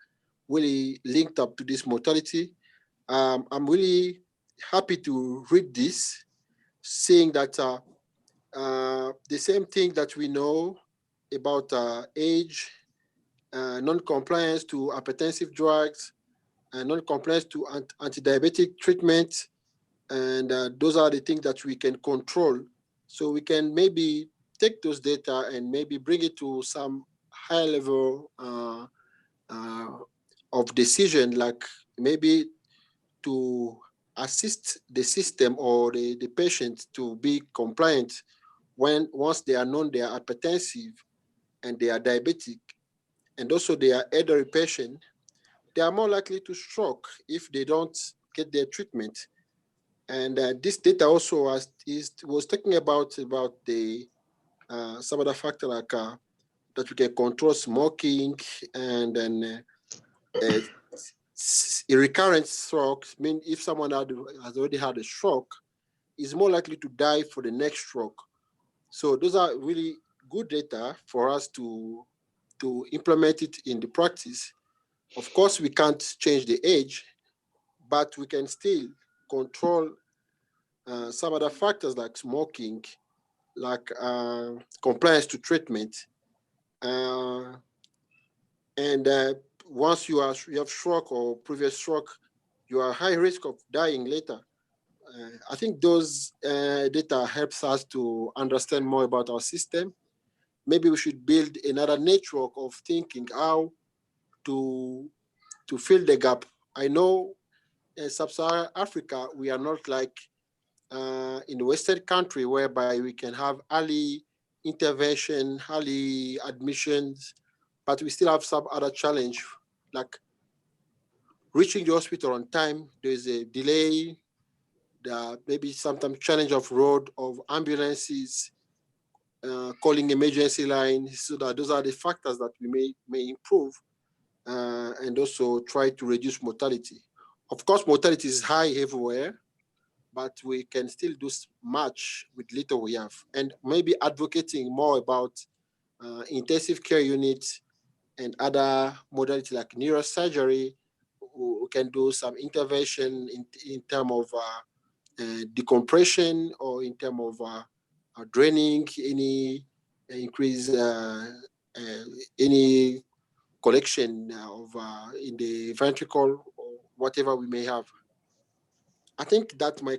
really linked up to this mortality. I'm really happy to read this, seeing that the same thing that we know about age, non-compliance to hypertensive drugs, and non-compliance to anti-diabetic treatment, and those are the things that we can control. So we can maybe take those data and maybe bring it to some high level of decision, like maybe to assist the system or the patient to be compliant once they are known they are hypertensive and they are diabetic, and also they are elderly patient, they are more likely to stroke if they don't get their treatment. And this data also was talking about the some other factor like that we can control smoking, and then a recurrent stroke. I mean, if someone has already had a stroke, is more likely to die for the next stroke. So those are really good data for us to implement it in the practice. Of course, we can't change the age, but we can still control some other factors like smoking, like compliance to treatment. And once you have stroke or previous stroke, you are high risk of dying later. I think those data helps us to understand more about our system. Maybe we should build another network of thinking how to fill the gap. I know in sub-Saharan Africa, we are not like in the Western country, whereby we can have early intervention, early admissions, but we still have some other challenge, like reaching the hospital on time. There's a delay, maybe sometimes challenge of road, of ambulances, calling emergency line. So that those are the factors that we may improve and also try to reduce mortality. Of course, mortality is high everywhere, but we can still do much with little we have, and maybe advocating more about intensive care units and other modalities like neurosurgery, who can do some intervention in terms of decompression or in terms of draining any increase any collection of in the ventricle or whatever we may have. I think that's my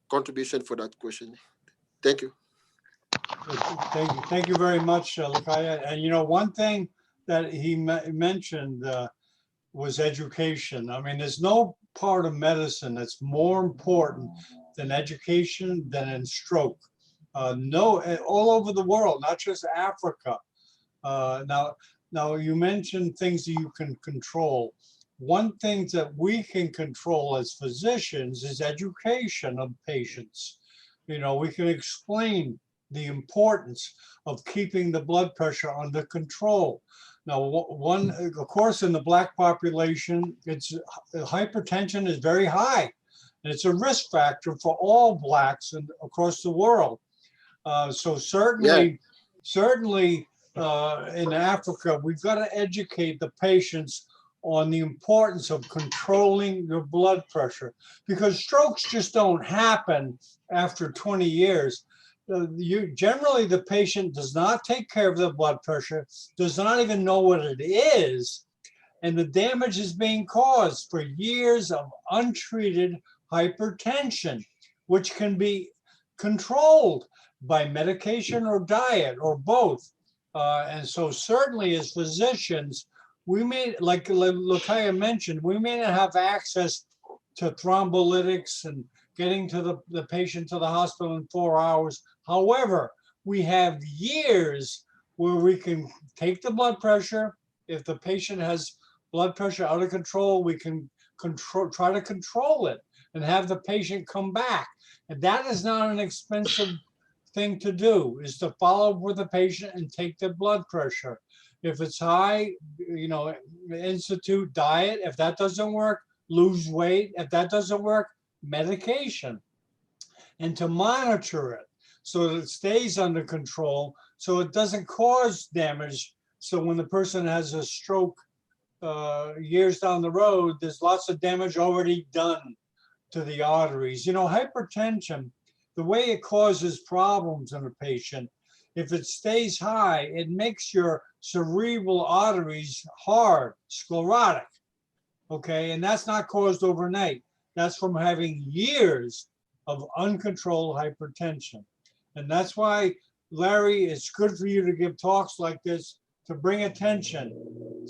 contribution for that question. Thank you. Thank you very much, Lukaya. And you know, one thing that he mentioned was education. I mean, there's no part of medicine that's more important than education than in stroke. No, all over the world, not just Africa. Now you mentioned things that you can control. One thing that we can control as physicians is education of patients. You know, we can explain the importance of keeping the blood pressure under control. Now, of course, in the Black population, hypertension is very high, and it's a risk factor for all Blacks across the world. So certainly in Africa, we've got to educate the patients on the importance of controlling your blood pressure, because strokes just don't happen after 20 years. Generally, the patient does not take care of their blood pressure, does not even know what it is, and the damage is being caused for years of untreated hypertension, which can be controlled by medication or diet or both. And so certainly as physicians, we may, like Lukaya mentioned, we may not have access to thrombolytics and getting to the patient to the hospital in 4 hours. However, we have years where we can take the blood pressure. If the patient has blood pressure out of control, we can try to control it and have the patient come back. And that is not an expensive thing to do, is to follow up with the patient and take their blood pressure. If it's high, you know, institute diet. If that doesn't work, lose weight. If that doesn't work, medication. And to monitor it so that it stays under control, so it doesn't cause damage. So when the person has a stroke years down the road, there's lots of damage already done to the arteries. You know, hypertension, the way it causes problems in a patient, if it stays high, it makes your cerebral arteries hard, sclerotic, okay? And that's not caused overnight. That's from having years of uncontrolled hypertension. And that's why, Larry, it's good for you to give talks like this to bring attention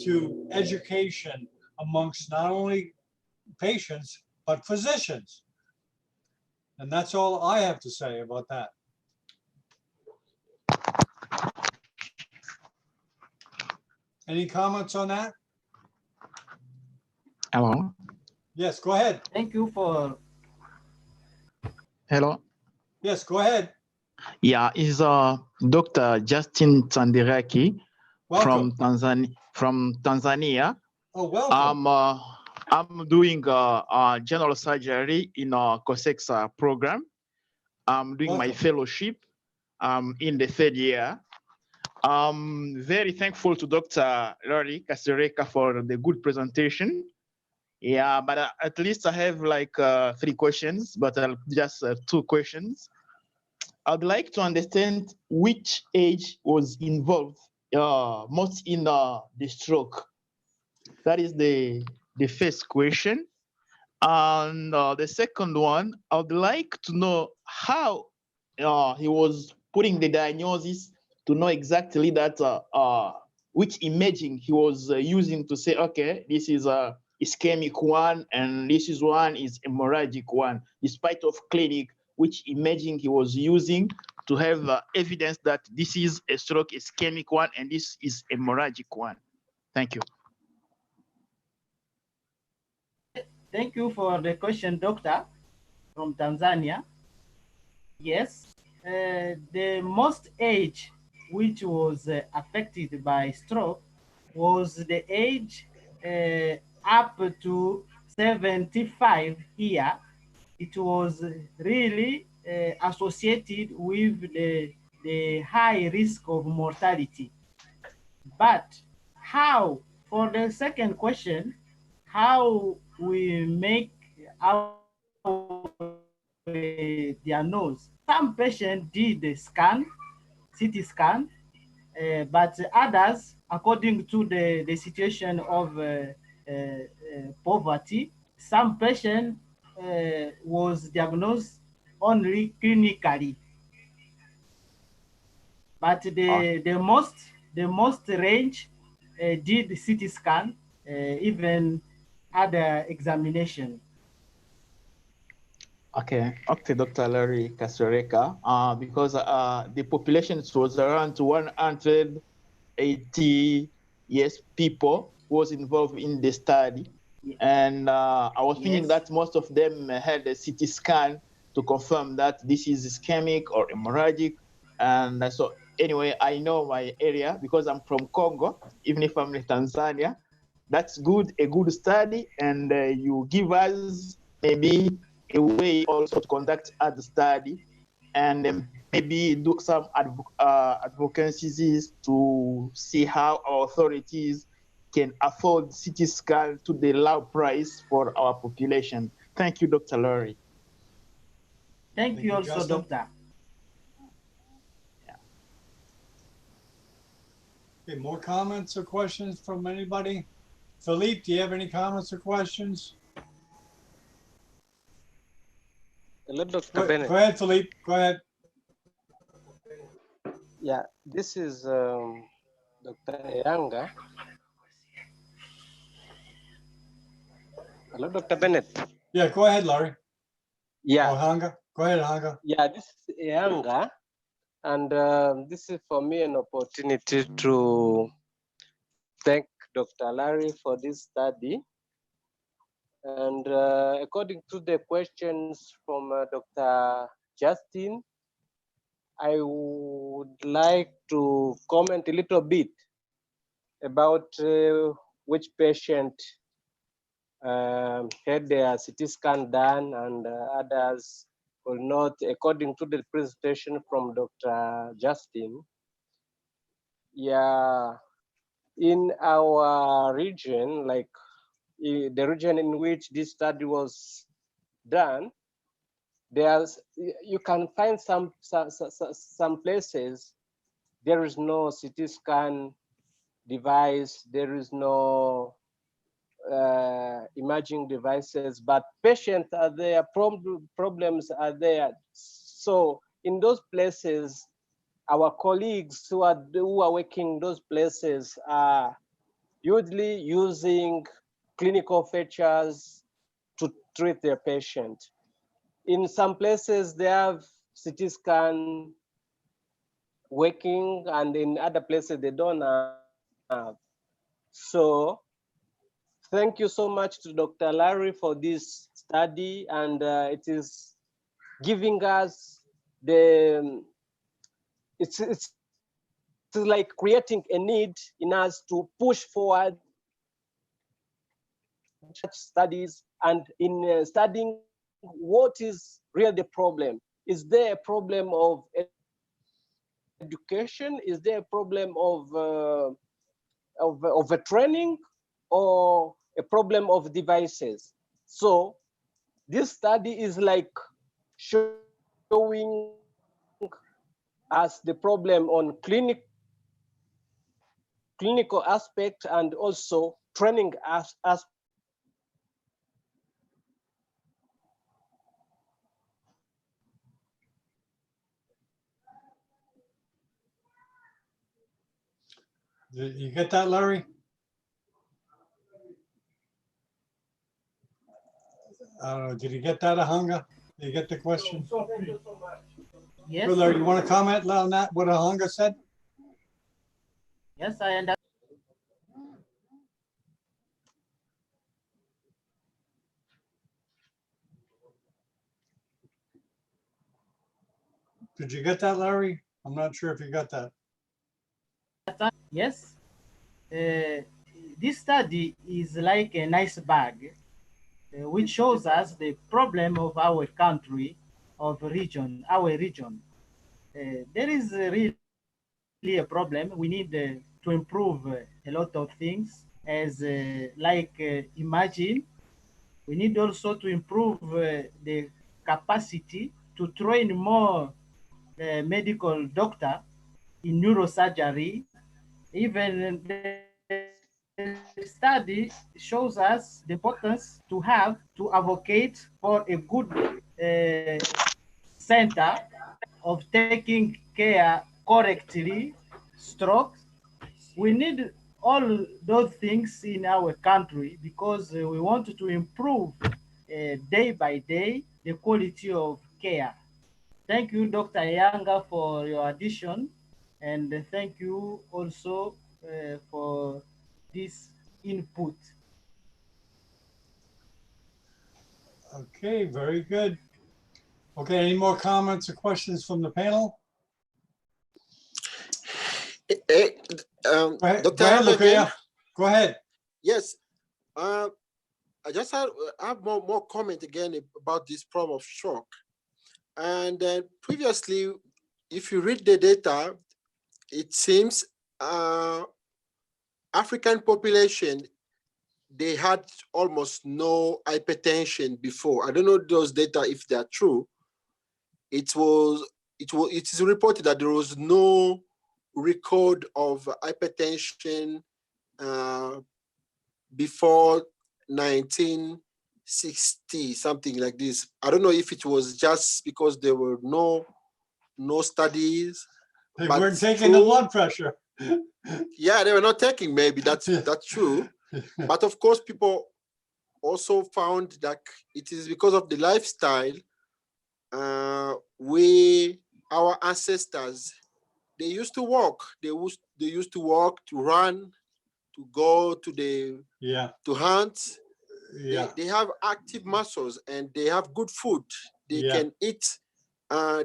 to education amongst not only patients, but physicians. And that's all I have to say about that. Any comments on that? Hello. Yes, go ahead. Thank you for. Hello. Yes, go ahead. Yeah, is Dr. Justin Tsandiraki Welcome. from Tanzania. Oh, welcome. I'm doing general surgery in a COSEX program. I'm doing my fellowship in the 3rd year. I'm very thankful to Dr. Lori Kasereka for the good presentation. Yeah, but at least I have like 3 questions, but just 2 questions. I'd like to understand which age was involved most in the stroke. That is the first question. And the second one, I would like to know how he was putting the diagnosis to know exactly that which imaging he was using to say, okay, this is a ischemic one and this is one is hemorrhagic one, despite of clinic, which imaging he was using to have evidence that this is a stroke ischemic one and this is hemorrhagic one. Thank you. Thank you for the question, Doctor, from Tanzania. Yes, the most age which was affected by stroke was the age up to 75 here. It was really associated with the high risk of mortality. But how, for the second question, how we make our diagnose? Some patients did the scan, CT scan, but others, according to the situation of poverty, some patient was diagnosed only clinically. But the most range did CT scan, even other examination. Okay, Dr. Larry Kasereka, because the population was around 180 people who was involved in the study. And I was thinking that most of them had a CT scan to confirm that this is ischemic or hemorrhagic. And so anyway, I know my area because I'm from Congo, even if I'm in Tanzania. That's good, a good study. And you give us maybe a way also to conduct other study and maybe do some advocacies to see how our authorities can afford CT scan to the low price for our population. Thank you, Dr. Laurie. Thank you also, Justin. Doctor. Okay, more comments or questions from anybody? Philippe, do you have any comments or questions? Hello, Dr. Bennett. Go ahead, Philippe. Go ahead. Yeah, this is Dr. Eyanga. Hello, Dr. Bennett. Yeah, go ahead, Laurie. Yeah. Oh, Hanga. Go ahead, Hanga. Yeah, this is Eyanga. And this is for me an opportunity to thank Dr. Larry for this study. And according to the questions from Dr. Justin, I would like to comment a little bit about which patient had their CT scan done and others will not, according to the presentation from Dr. Justin. Yeah, in our region, like the region in which this study was done, you can find some places there is no CT scan device, there is no imaging devices, but patients are there, problems are there. So in those places, our colleagues who are working in those places are usually using clinical features to treat their patient. In some places, they have CT scan working, and in other places, they don't have. So thank you so much to Dr. Larry for this study, and it is giving us it's like creating a need in us to push forward such studies and in studying what is really the problem. Is there a problem of education? Is there a problem of a training, or a problem of devices? So this study is like showing us the problem on clinical aspect and also training aspect. Did you get that, Larry? I don't know. Did you get that, Ahanga? Did you get the question? Yes. Good, Larry, you want to comment on that, what Ahanga said? Yes, I understand. Did you get that, Larry? I'm not sure if you got that. Yes. This study is like a nice bag, which shows us the problem of our country, of region, our region. There is really a problem. We need to improve a lot of things, as imagine. We need also to improve the capacity to train more medical doctor in neurosurgery. Even the study shows us the importance to have to advocate for a good center of taking care correctly stroke. We need all those things in our country because we want to improve day by day the quality of care. Thank you, Dr. Yanga, for your addition, and thank you also for this input. Okay, very good. Okay, any more comments or questions from the panel? Dr. Go ahead, Yanga again? Lucia. Go ahead. Yes. I just have more comment again about this problem of stroke. And then previously, if you read the data, it seems African population, they had almost no hypertension before. I don't know those data if they are true. It is reported that there was no record of hypertension before 1960, something like this. I don't know if it was just because there were no studies. They weren't taking the blood pressure. Yeah, they were not taking, maybe that's true. But of course, people also found that it is because of the lifestyle. Our ancestors, they used to walk. They used to walk, to run, to go to to hunt. Yeah. They have active muscles and they have good food. They can eat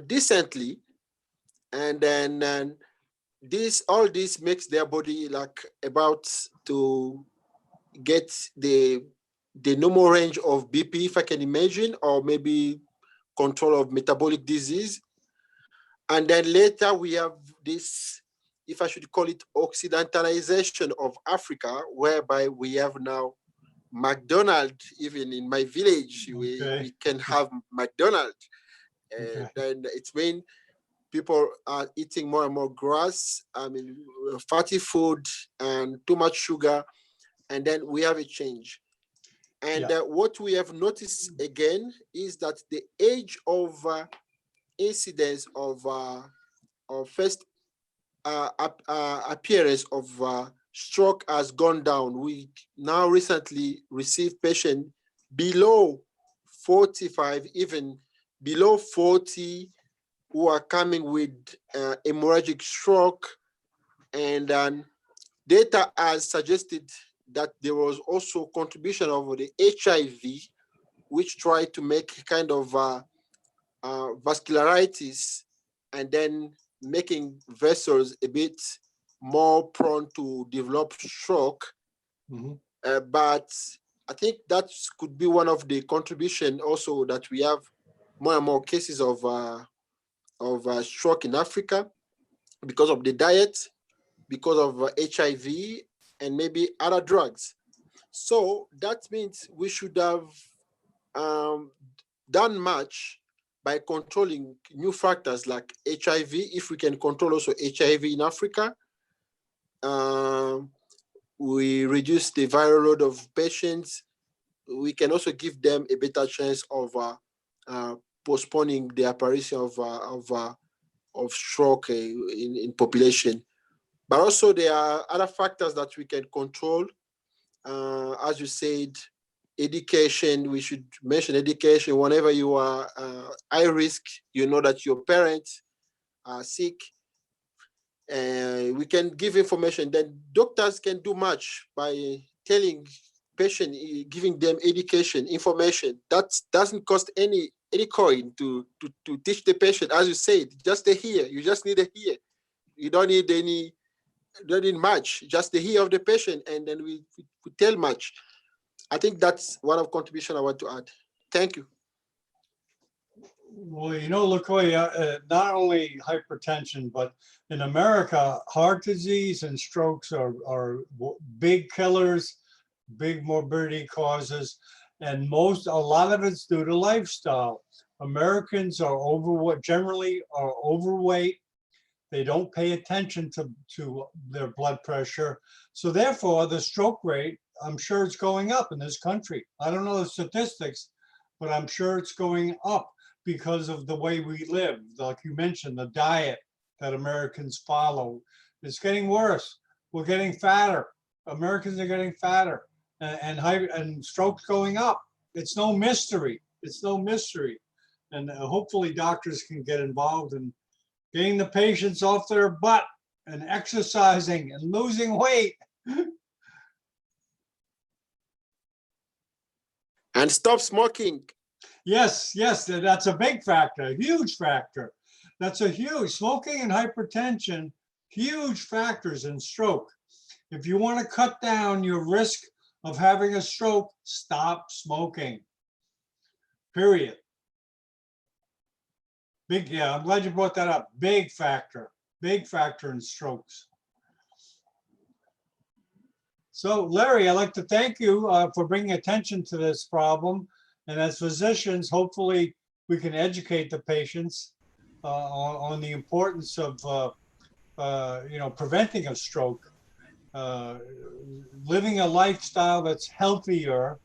decently, and then all this makes their body like about to get the normal range of BP, if I can imagine, or maybe control of metabolic disease. And then later we have this, if I should call it, occidentalization of Africa, whereby we have now McDonald's. Even in my village, we can have McDonald's. Then it's when people are eating more and more grass, fatty food and too much sugar, and then we have a change. And what we have noticed again is that the age of incidence of first appearance of stroke has gone down. We now recently received patients below 45, even below 40, who are coming with hemorrhagic stroke. And data has suggested that there was also contribution of the HIV, which tried to make kind of vascularitis and then making vessels a bit more prone to develop stroke. But I think that could be one of the contribution also, that we have more and more cases of stroke in Africa because of the diet, because of HIV, and maybe other drugs. So that means we should have done much by controlling new factors like HIV. If we can control also HIV in Africa, we reduce the viral load of patients. We can also give them a better chance of postponing the apparition of stroke in population. But also there are other factors that we can control. As you said, education, we should mention education. Whenever you are high risk, you know that your parents are sick, we can give information. Then doctors can do much by telling patient, giving them education, information. That doesn't cost any any coin to teach the patient, as you said, just the ear. You just need a ear. You don't need much, just the ear of the patient, and then we tell much. I think that's one of contribution I want to add. Thank you. Well, you know, Lukoya, not only hypertension, but in America, heart disease and strokes are big killers, big morbidity causes, and a lot of it's due to lifestyle. Americans are generally overweight. They don't pay attention to their blood pressure. So therefore, the stroke rate, I'm sure it's going up in this country. I don't know the statistics, but I'm sure it's going up because of the way we live. Like you mentioned, the diet that Americans follow. It's getting worse. We're getting fatter. Americans are getting fatter, and strokes going up. It's no mystery. It's no mystery. And hopefully doctors can get involved in getting the patients off their butt and exercising and losing weight. And stop smoking. Yes, that's a big factor, a huge factor. That's a huge, smoking and hypertension, huge factors in stroke. If you want to cut down your risk of having a stroke, stop smoking. Period. I'm glad you brought that up. Big factor in strokes. So Larry, I'd like to thank you for bringing attention to this problem. And as physicians, hopefully we can educate the patients on the importance of preventing a stroke, living a lifestyle that's healthier,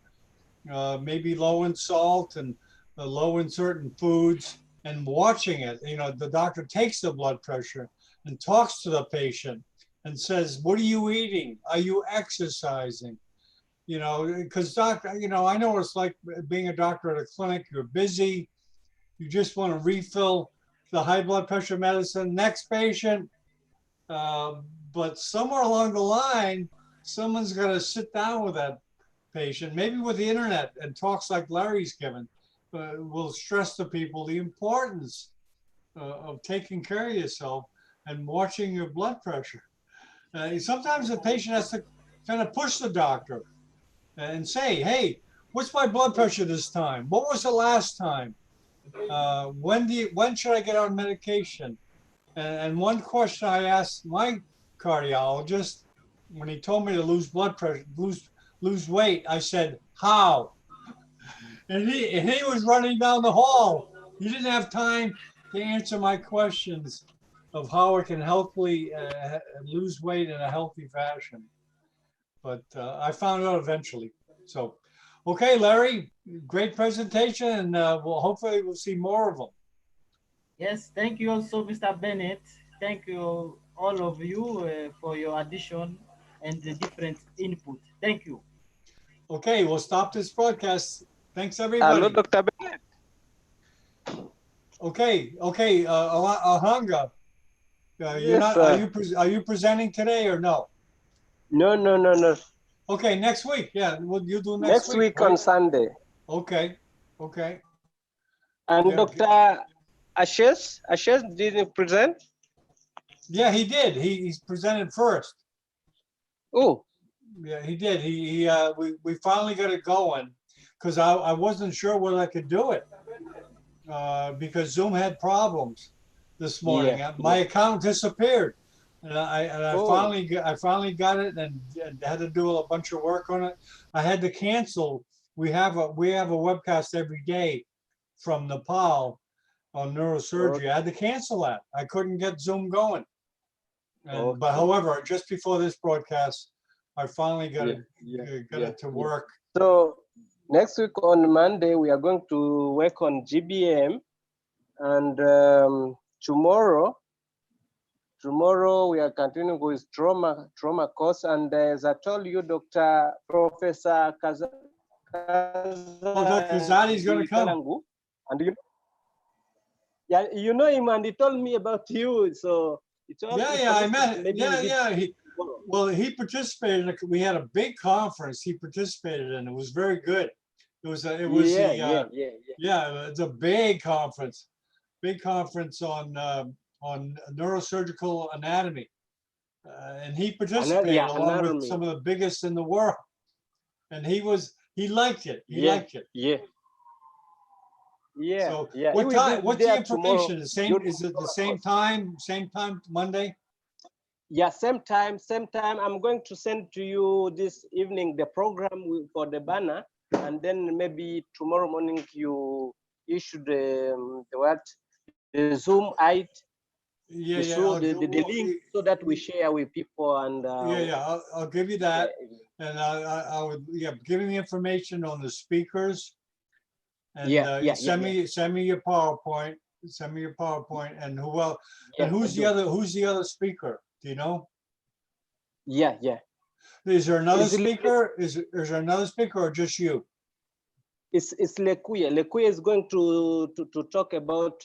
maybe low in salt and low in certain foods, and watching it. The doctor takes the blood pressure and talks to the patient and says, what are you eating? Are you exercising? Because doctor, I know what it's like being a doctor at a clinic. You're busy. You just want to refill the high blood pressure medicine. Next patient. But somewhere along the line, someone's got to sit down with that patient, maybe with the internet, and talks like Larry's given. Will stress to people the importance of taking care of yourself and watching your blood pressure. Sometimes the patient has to kind of push the doctor and say, hey, what's my blood pressure this time? What was the last time? When should I get on medication? And one question I asked my cardiologist when he told me to lose blood pressure, lose weight, I said, how? And he was running down the hall. He didn't have time to answer my questions of how I can healthily lose weight in a healthy fashion. But I found out eventually. So, okay, Larry, great presentation, and hopefully we'll see more of them. Yes, thank you also, Mr. Bennett. Thank you, all of you, for your addition and the different input. Thank you. Okay, we'll stop this broadcast. Thanks, everybody. Hello, Dr. Bennett. Okay, Ahanga, Yes, are you presenting today or no? No. Okay, next week. Yeah, you do next week. Next week right? on Sunday. Okay. And Yeah, Dr. Ashes didn't present? Yeah, he did. He's presented first. Oh. Yeah, he did. We finally got it going because I wasn't sure whether I could do it because Zoom had problems this morning. Yeah. My account disappeared, and I finally got it and had to do a bunch of work on it. I had to cancel. We have a webcast every day from Nepal on neurosurgery. Okay. I had to cancel that. I couldn't get Zoom going. Okay. But however, just before this broadcast, I finally got it to work. So next week on Monday, we are going to work on GBM, and tomorrow we are continuing with trauma course. And as I told you, Professor Dr. Kazadi's going to come. And you know him, and he told me about you. So I met him. He participated. We had a big conference. He participated in. It was very good. It was the yeah. it's a big conference on neurosurgical anatomy, and he participated along with some of the biggest in the world, and he liked it. He liked it. Yeah. So yeah. what time? What's the there information? tomorrow. The same? Is it the same time? Same time Monday? Yeah, same time. I'm going to send to you this evening the program for the banner, and then maybe tomorrow morning you issue the Zoom the link so that we share with people and I'll give you that, and I would give me the information on the speakers, and send me your PowerPoint. Send me your PowerPoint, and who else? And who's the other speaker? Do you know? Yeah. Is there another speaker? Is there another speaker or just you? It's Lekuya. Lekuya is going to talk about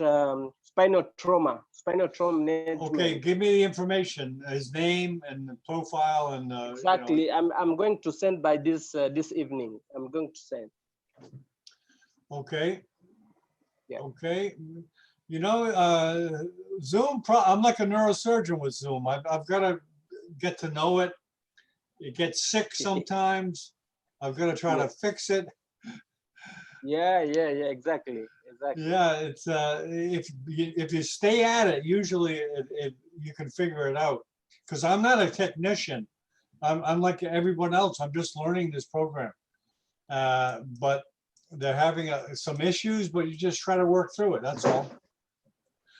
spinal trauma management. Okay, give me the information, his name and the profile, and exactly. I'm going to send by this evening. I'm going to send. Okay. Yeah. Okay. Zoom. I'm like a neurosurgeon with Zoom. I've got to get to know it. It gets sick sometimes. I've got to try to fix it. Yeah, exactly. Yeah, it's if you stay at it, usually you can figure it out. Because I'm not a technician. I'm like everyone else. I'm just learning this program. But they're having some issues, but you just try to work through it. That's all.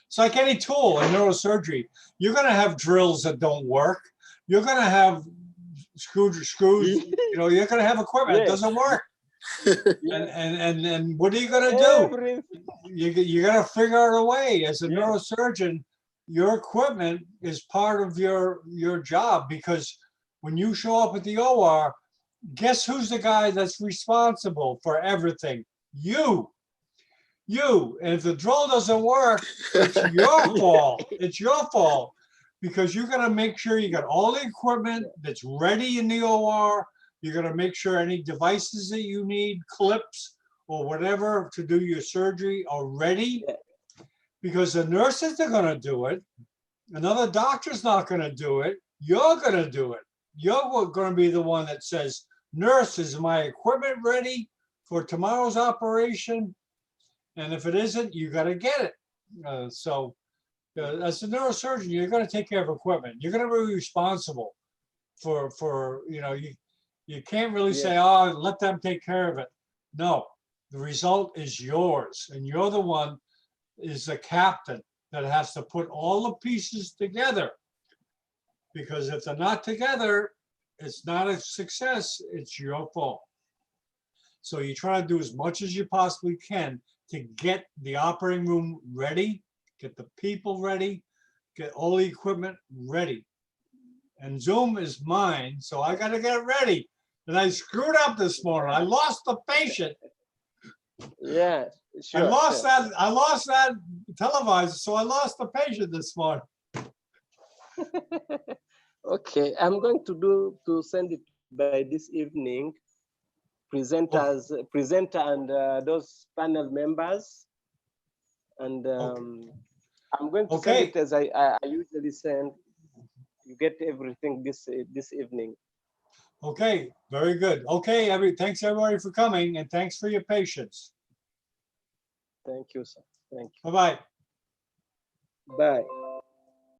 It's like any tool in neurosurgery. You're going to have drills that don't work. You're going to have screws. You're going to have equipment that doesn't work. And what are you going to do? You got to figure out a way. As a neurosurgeon, your equipment is part of your job, because when you show up at the OR, guess who's the guy that's responsible for everything? You. And if the drill doesn't work, it's your fault. It's your fault, because you're going to make sure you got all the equipment that's ready in the OR. You're going to make sure any devices that you need, clips or whatever to do your surgery, are ready, because the nurses are going to do it. Another doctor's not going to do it. You're going to do it. You're going to be the one that says, nurse, is my equipment ready for tomorrow's operation? And if it isn't, you got to get it. As a neurosurgeon, you're going to take care of equipment. You're going to be responsible for you can't really say, oh, let them take care of it. No, the result is yours. And you're the one, is the captain, that has to put all the pieces together. Because if they're not together, it's not a success. It's your fault. So you try to do as much as you possibly can to get the operating room ready, get the people ready, get all the equipment ready. And Zoom is mine, so I got to get ready. And I screwed up this morning. I lost the patient. Yeah, sure. I lost that televisor, so I lost the patient this morning. Okay, I'm going to send it by this evening. Presenter and those panel members, and I'm going to send it as I usually send. You get everything this evening. Okay, very good. Okay, thanks everybody for coming, and thanks for your patience. Thank you, sir. Thank you. Bye-bye. Bye.